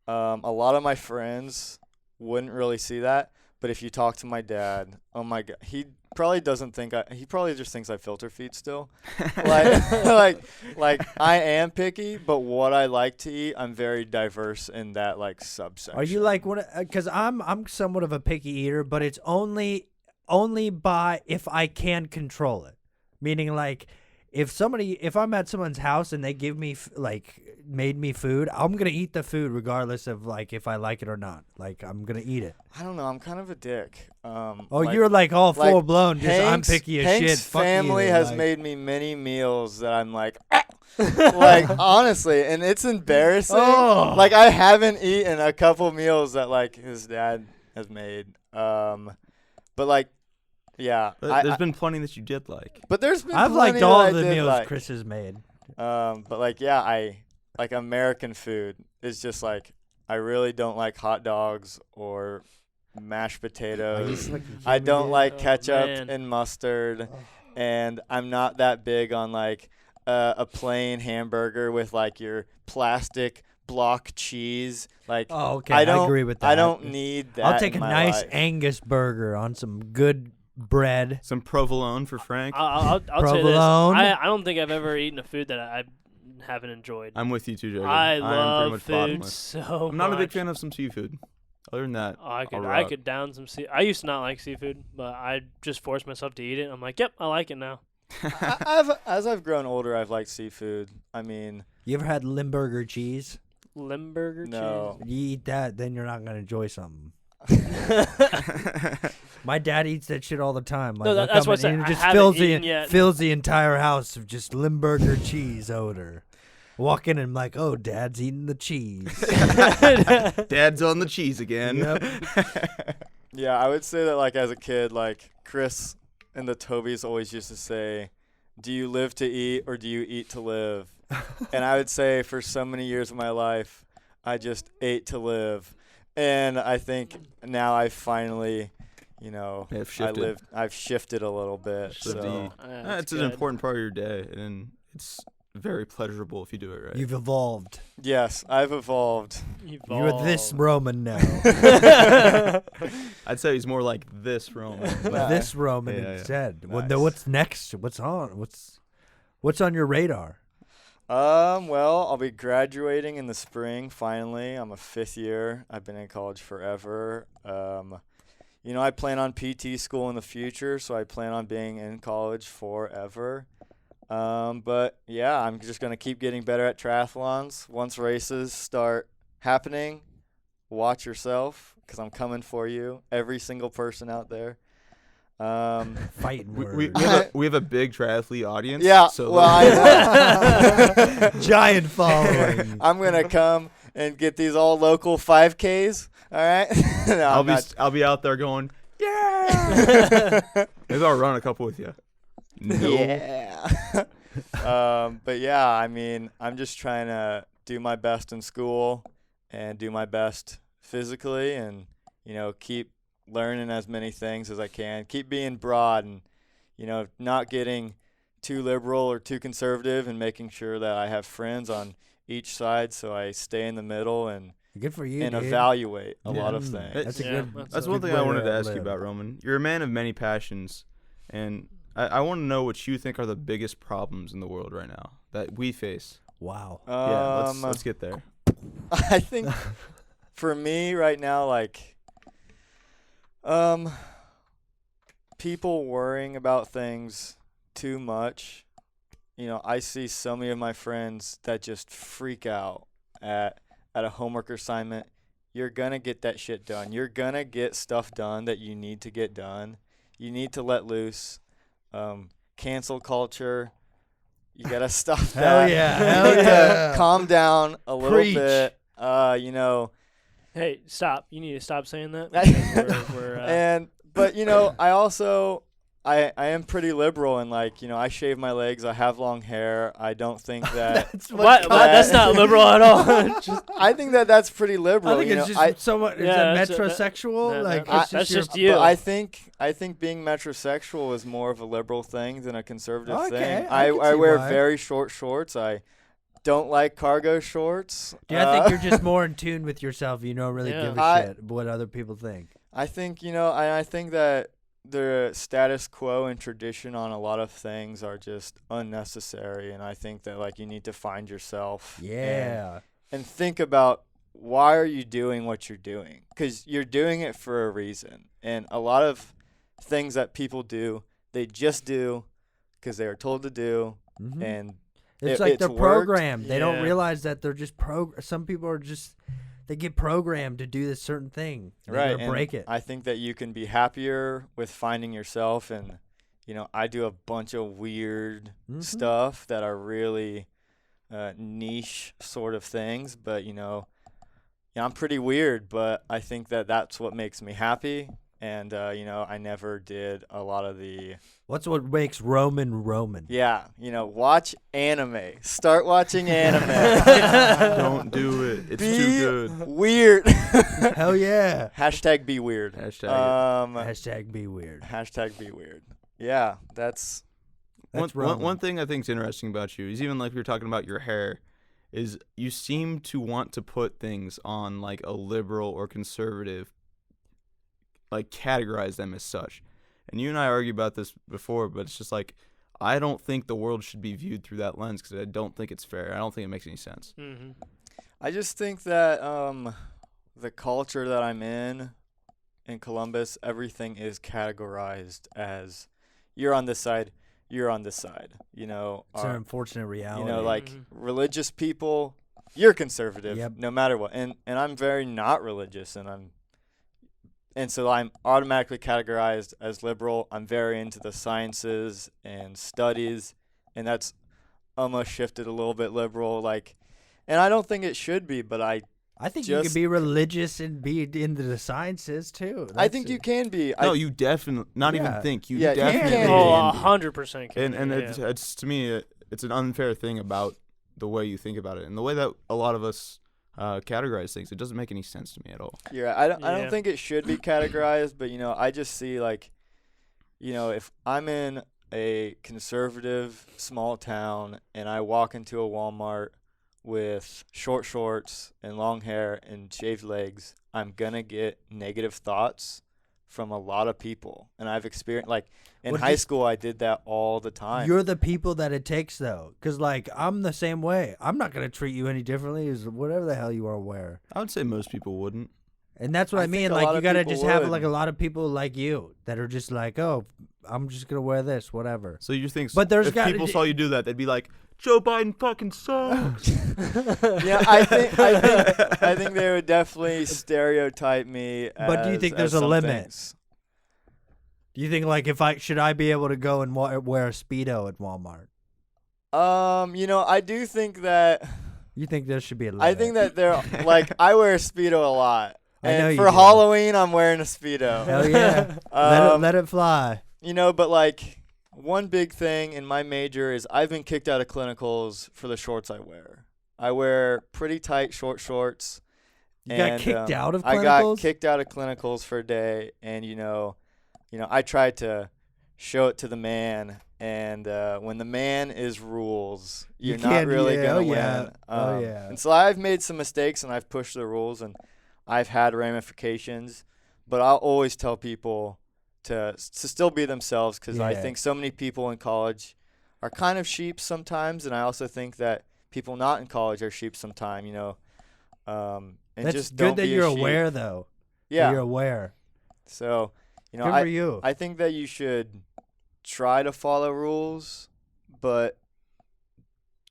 A lot of my friends wouldn't really see that, but if you talk to my dad, oh my god, he probably doesn't think he probably just thinks I filter feed still. like I am picky, but what I like to eat, I'm very diverse in that like subsection. Are you like one? Because I'm somewhat of a picky eater, but it's only by if I can control it. Meaning like if I'm at someone's house and they give me made me food, I'm gonna eat the food regardless of like if I like it or not. Like I'm gonna eat it. I don't know. I'm kind of a dick. You're like all like, full blown. Just I'm Hank's- picky as Hank's shit. Fuck family you. has like, made me many meals that I'm like, like honestly, and it's embarrassing. Oh. Like I haven't eaten a couple meals that like his dad has made. But like, yeah, There's been plenty that you did like. but there's been I've plenty liked all that of the I did meals like. Chris has made. But like, yeah, I like American food is just like I really don't like hot dogs or mashed potatoes. I don't like Oh, ketchup man. and mustard, and I'm not that big on like a plain hamburger with like your plastic block cheese. Like, Oh, okay. I don't agree with that. I don't need that. I'll take in a my nice life. Angus burger on some good bread. Some provolone for Frank. I'll say this. Provolone? I don't think I've ever eaten a food that I haven't enjoyed. I'm with you too, Jacob. I am love pretty much food bottomless. so I'm not a big much. fan of some seafood. Other than that, Oh, I I'll I rock. could down some sea. I used to not like seafood, but I just forced myself to eat it. I'm like, yep, I like it now. As I've grown older, I've liked seafood. I mean, You ever had Limburger cheese? Limburger no. You eat that, then you're not gonna enjoy something. cheese. My dad eats that shit all the time. Like, No, I'll that's come what I in said. and it I just haven't eaten yet. fills the entire house of just Limburger cheese odor. Walk in and I'm like, oh, Dad's eating the cheese. Dad's on the cheese again. Yep. Yeah, I would say that like as a kid, like Chris and the Tobys always used to say, "Do you live to eat or do you eat to live?" And I would say for so many years of my life, I just ate to live. And I think now I finally, Have shifted. I've shifted a little bit. So So it's an important part of your day, and it's very pleasurable if you do it right. You've evolved. yes, I've evolved. You're this Roman now. I'd say he's more like this Roman. Yeah. This Roman Yeah, yeah. instead. Nice. What's next? What's on? What's on your radar? Well, I'll be graduating in the spring, finally. I'm a 5th year. I've been in college forever. I plan on PT school in the future, so I plan on being in college forever. But yeah, I'm just gonna keep getting better at triathlons. Once races start happening, watch yourself, because I'm coming for you, every single person out there. Fighting We words. have a big triathlete audience. Yeah, So well, I Giant following. I'm gonna come and get these all local 5Ks. All right. No, I'll be out there going, yeah. Maybe I'll run a couple with you. No. Yeah. But yeah, I mean, I'm just trying to do my best in school and do my best physically, and keep learning as many things as I can. Keep being broad, and not getting too liberal or too conservative, and making sure that I have friends on each side, so I stay in the middle and Good for you, and dude. evaluate a lot of things. That's a good. That's a one good thing I way wanted to ask live. you about, Roman. You're a man of many passions, and I want to know what you think are the biggest problems in the world right now that we face. Wow. Yeah, let's get there. I think for me right now, like, people worrying about things too much. I see so many of my friends that just freak out at a homework assignment. You're gonna get that shit done. You're gonna get stuff done that you need to get done. You need to let loose. Cancel culture. You gotta stop that. Hell yeah. You Hell need to yeah. calm down a little Preach. bit. Hey, stop! You need to stop saying that. Because But I am pretty liberal, and I shave my legs. I have long hair. I don't think that. what? That's not liberal at all. I think that's pretty liberal. I think it's just somewhat. Is Yeah, it that's metrosexual? Like that's it's just your- you. But I think being metrosexual is more of a liberal thing than a conservative Okay, thing. I can I see wear why. very short shorts. I don't like cargo shorts. Dude, I think you're just more in tune with yourself. You don't really Yeah. give a shit what other people think. I think I think that the status quo and tradition on a lot of things are just unnecessary, and I think that you need to find yourself. Yeah. And think about, why are you doing what you're doing? Because you're doing it for a reason. And a lot of things that people do, they just do because they are told to do, Mhm. and It's like they're worked. programmed. They don't Yeah. realize that they're just some people are just they get programmed to do this certain thing. And Right, They're gonna and break it. I think that you can be happier with finding yourself, and I do a bunch of weird Mhm. stuff that are really niche sort of things, but I'm pretty weird, but I think that that's what makes me happy, and I never did a lot of the What's what makes Roman Roman? watch anime. Start watching anime. Don't do it. It's Be too good. weird. Hell yeah. Hashtag be weird. Hashtag be weird. Hashtag be weird. Yeah, that's That's one Roman. thing I think is interesting about you is, even like we were talking about your hair, is you seem to want to put things on like a liberal or conservative, like categorize them as such. And you and I argued about this before, but it's just like, I don't think the world should be viewed through that lens, because I don't think it's fair. I don't think it makes any sense. Mm-hmm. I just think that the culture that I'm in Columbus, everything is categorized as, you're on this side, you're on this side. It's an unfortunate reality. Mhm. Religious people, you're conservative, Yep. no matter what. And I'm very not religious, and so I'm automatically categorized as liberal. I'm very into the sciences and studies, and that's almost shifted a little bit liberal. And I don't think it should be, but I think you can be religious and be into the sciences too. I think you can be. No, you definitely, not Yeah. even think, you Yeah, you definitely can. Oh, can be. 100%. And it's to me, it's an unfair thing about the way you think about it and the way that a lot of us categorize things. It doesn't make any sense to me at all. Yeah, I Yeah. don't think it should be categorized, but I just see if I'm in a conservative small town and I walk into a Walmart with short shorts and long hair and shaved legs, I'm gonna get negative thoughts from a lot of people. And I've experienced, in What high you- school, I did that all the time. You're the people that it takes though, because I'm the same way. I'm not gonna treat you any differently as whatever the hell you are wear. I would say most people wouldn't. And that's what I I think mean. a Like lot you of gotta people just have would. like a lot of people like you that are just like, oh, I'm just gonna wear this, whatever. So you think But there's if gotta people be- saw you do that, they'd be like, Joe Biden fucking sucks. Yeah, I think they would definitely stereotype me. But do you think there's as a some limit? things. Do you think like should I be able to go and wear a Speedo at Walmart? I do think that. You think there should be a limit? I think that they're like I wear a Speedo a lot. I know And you for do. Halloween, I'm wearing a Speedo. Hell yeah, let it fly. But like one big thing in my major is I've been kicked out of clinicals for the shorts I wear. I wear pretty tight short shorts. You got kicked out of clinicals? I got kicked out of clinicals for a day, and I tried to show it to the man, and when the man is rules, you're not can't- really yeah, gonna oh, win. yeah. Oh, yeah. And so I've made some mistakes, and I've pushed the rules, and I've had ramifications. But I'll always tell people to still be themselves, because I Yeah. think so many people in college are kind of sheep sometimes, and I also think that people not in college are sheep sometimes. And That's just good don't that be a you're sheep. aware, though. That Yeah. you're aware. So, Good for you. I think that you should try to follow rules, but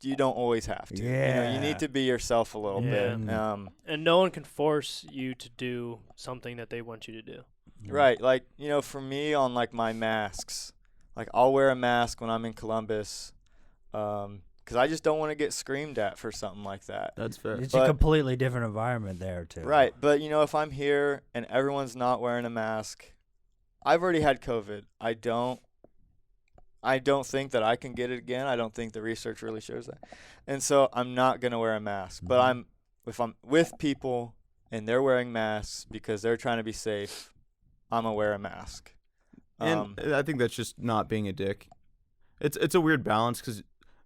you don't always have to. Yeah. You need to be yourself a little Yeah. bit. And no one can force you to do something that they want you to do. Right. Like, for me on like my masks, like I'll wear a mask when I'm in Columbus, because I just don't want to get screamed at for something like that. That's fair. It's a completely different environment there too. Right. But, if I'm here and everyone's not wearing a mask, I've already had COVID. I don't think that I can get it again. I don't think the research really shows that. And so I'm not going to wear a mask. But if I'm with people and they're wearing masks because they're trying to be safe, I'm going to wear a mask. And I think that's just not being a dick. It's a weird balance, because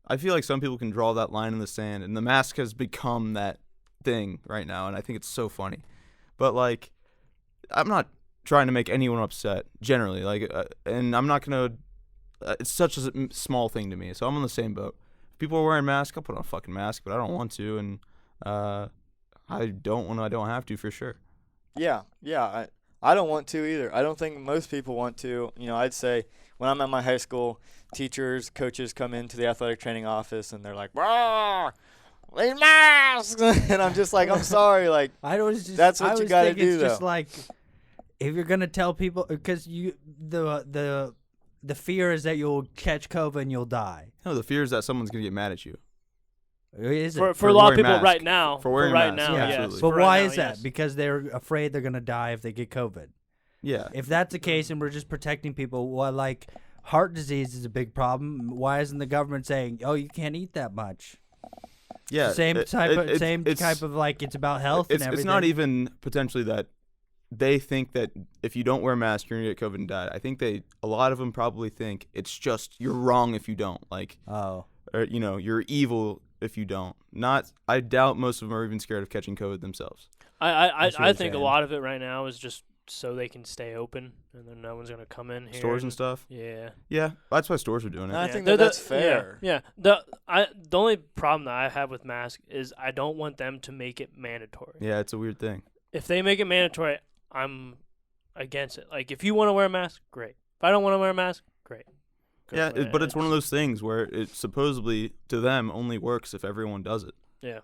I feel like some people can draw that line in the sand, and the mask has become that thing right now, and I think it's so funny. But like, I'm not trying to make anyone upset generally, like, and I'm not gonna. It's such a small thing to me, so I'm on the same boat. If people are wearing masks, I'll put on a fucking mask, but I don't want to, and I don't when I don't have to, for sure. Yeah. I don't want to either. I don't think most people want to. I'd say when I'm at my high school, teachers, coaches come into the athletic training office and they're like, "Brr, wear masks," and I'm just like, I'm sorry, like that's what you got to do, It's just though. like if you're gonna tell people, because the fear is that you'll catch COVID and you'll die. No, the fear is that someone's gonna get mad at you. Is it? For a lot of wearing people masks. right now. For wearing right masks, now, yeah, yes. absolutely. But For right why now, is that? yes. Because they're afraid they're gonna die if they get COVID. Yeah. If that's the case and we're just protecting people, well, like heart disease is a big problem. Why isn't the government saying, "Oh, you can't eat that much"? Yeah. Same type it's- of like it's about health and everything. It's not even potentially that they think that if you don't wear a mask, you're gonna get COVID and die. I think a lot of them probably think it's just you're wrong if you don't. Like, Oh, or, you're evil if you don't. I doubt most of them are even scared of catching COVID themselves. I see what you're think a saying. lot of it right now is just so they can stay open and then no one's gonna come in here. Stores and stuff. Yeah. Yeah, that's why stores are doing And I it. think The- that's the- fair. Yeah. The only problem that I have with masks is I don't want them to make it mandatory. Yeah, it's a weird thing. If they make it mandatory, I'm against it. Like if you want to wear a mask, great. If I don't want to wear a mask, great. Go Yeah, for it. but it's one of those things where it supposedly to them only works if everyone does it. Yeah.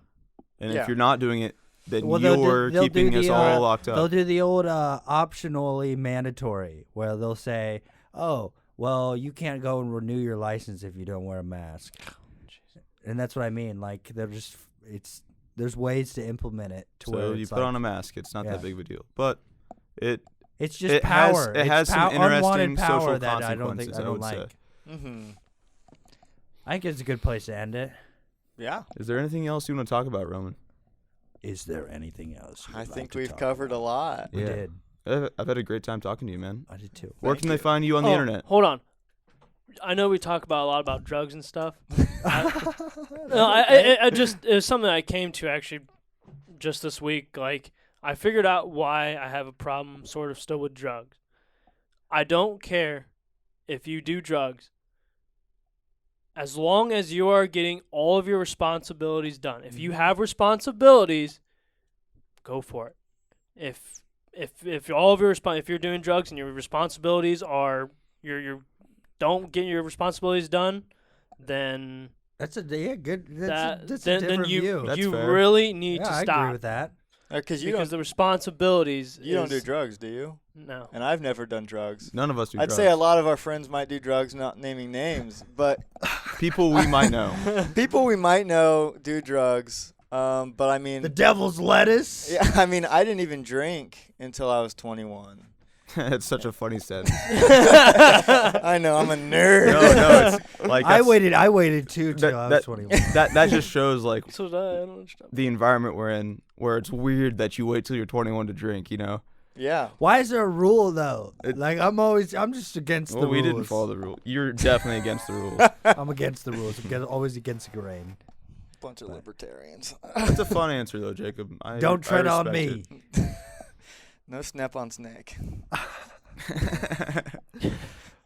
And Yeah. if you're not doing it, then Well, you're they'll keeping do us the, all locked They'll up. do the old optionally mandatory, where they'll say, "Oh, well, you can't go and renew your license if you don't wear a mask." And that's what I mean. Like they're just there's ways to implement it to where So it's you put like, on a mask. It's not Yeah. that big of a deal. But it it's just it has- power. it has It's some unwanted interesting power social that I don't consequences, I I don't would say. like. Mm-hmm. I think it's a good place to end it. Yeah. Is there anything else you want to talk about, Roman? Is there anything else? I think we've covered a lot. We did. I've had a great time talking to you, man. I did too. Where can they find you on the Oh, internet? Hold on. I know we talk about a lot about drugs and stuff. I just it was something I came to actually just this week. Like I figured out why I have a problem sort of still with drugs. I don't care if you do drugs as long as you are getting all of your responsibilities done. If you have responsibilities, go for it. If if all of your if you're doing drugs and your responsibilities are you don't get your responsibilities done, then That's a good. That's a then different you view. That's you fair. really need Yeah, to I stop agree with that. Because because the responsibilities you don't do is- drugs, do you? No. And I've never done drugs. None of us do I'd drugs. say a lot of our friends might do drugs, not naming names, but People we might know. people we might know do drugs. But I mean, The devil's lettuce. yeah, I mean, I didn't even drink until I was 21. It's such a funny sentence. I know, I'm a nerd. No, it's like I that's- waited too till I was that- 21. That just shows like So did I don't understand. the environment we're in, where it's weird that you wait till you're 21 to drink. You know. Yeah. Why is there a rule though? It- Like I'm just against Well, the we rules. didn't follow the rule. You're definitely against the rules. I'm against the rules. Always against the grain. Bunch of libertarians. That's a fun answer though, Jacob. Don't tread on respect me. No snap on snake.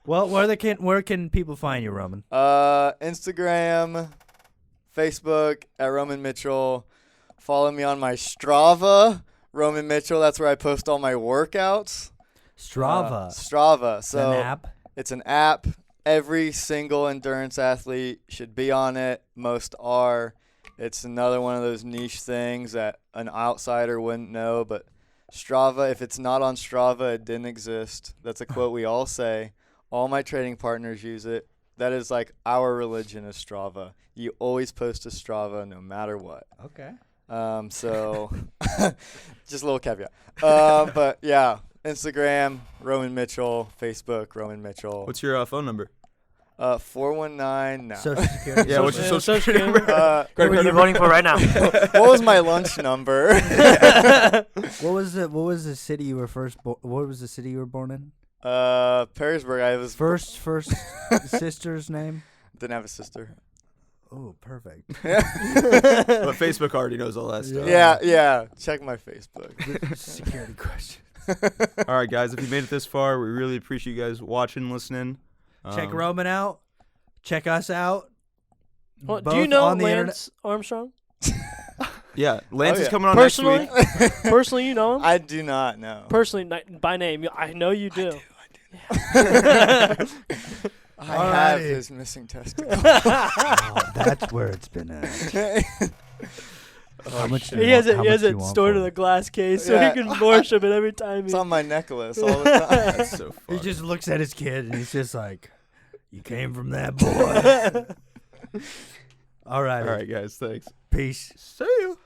Well, where can people find you, Roman? Instagram, Facebook at Roman Mitchell. Follow me on my Strava, Roman Mitchell. That's where I post all my workouts. Strava. Strava. It's So an app. it's an app. Every single endurance athlete should be on it. Most are. It's another one of those niche things that an outsider wouldn't know. But Strava, if it's not on Strava, it didn't exist. That's a quote we all say. All my training partners use it. That is like our religion is Strava. You always post to Strava no matter what. Okay. So just a little caveat. But yeah, Instagram, Roman Mitchell, Facebook, Roman Mitchell. What's your phone number? 419 now. Social security. Yeah, what's your social security security number? Who are you voting for right now? what was my lunch number? What was the city you were what was the city you were born in? Perrysburg. I was First sister's name? didn't have a sister. Oh, perfect. But Facebook already knows all that stuff. Yeah. Check my Facebook. Security question. All right, guys. If you made it this far, we really appreciate you guys watching, listening. Check Roman out. Check us out. Well, do Both you know on the Lance Armstrong? Yeah, Lance Oh, is yeah. coming on Personally? next week. Personally, you know him? I do not know. Personally, by name, I know you do. I have Alrighty. his missing testicle. Oh, that's where it's been at. How much do you He has want- it. how He has much do it you want stored for in it? a glass case, so Yeah. he can worship it every time. It's on my necklace all the time. That's so He fun. just looks at his kid and he's just like, "You came from that boy." All right. All right, guys. Thanks. Peace. See you.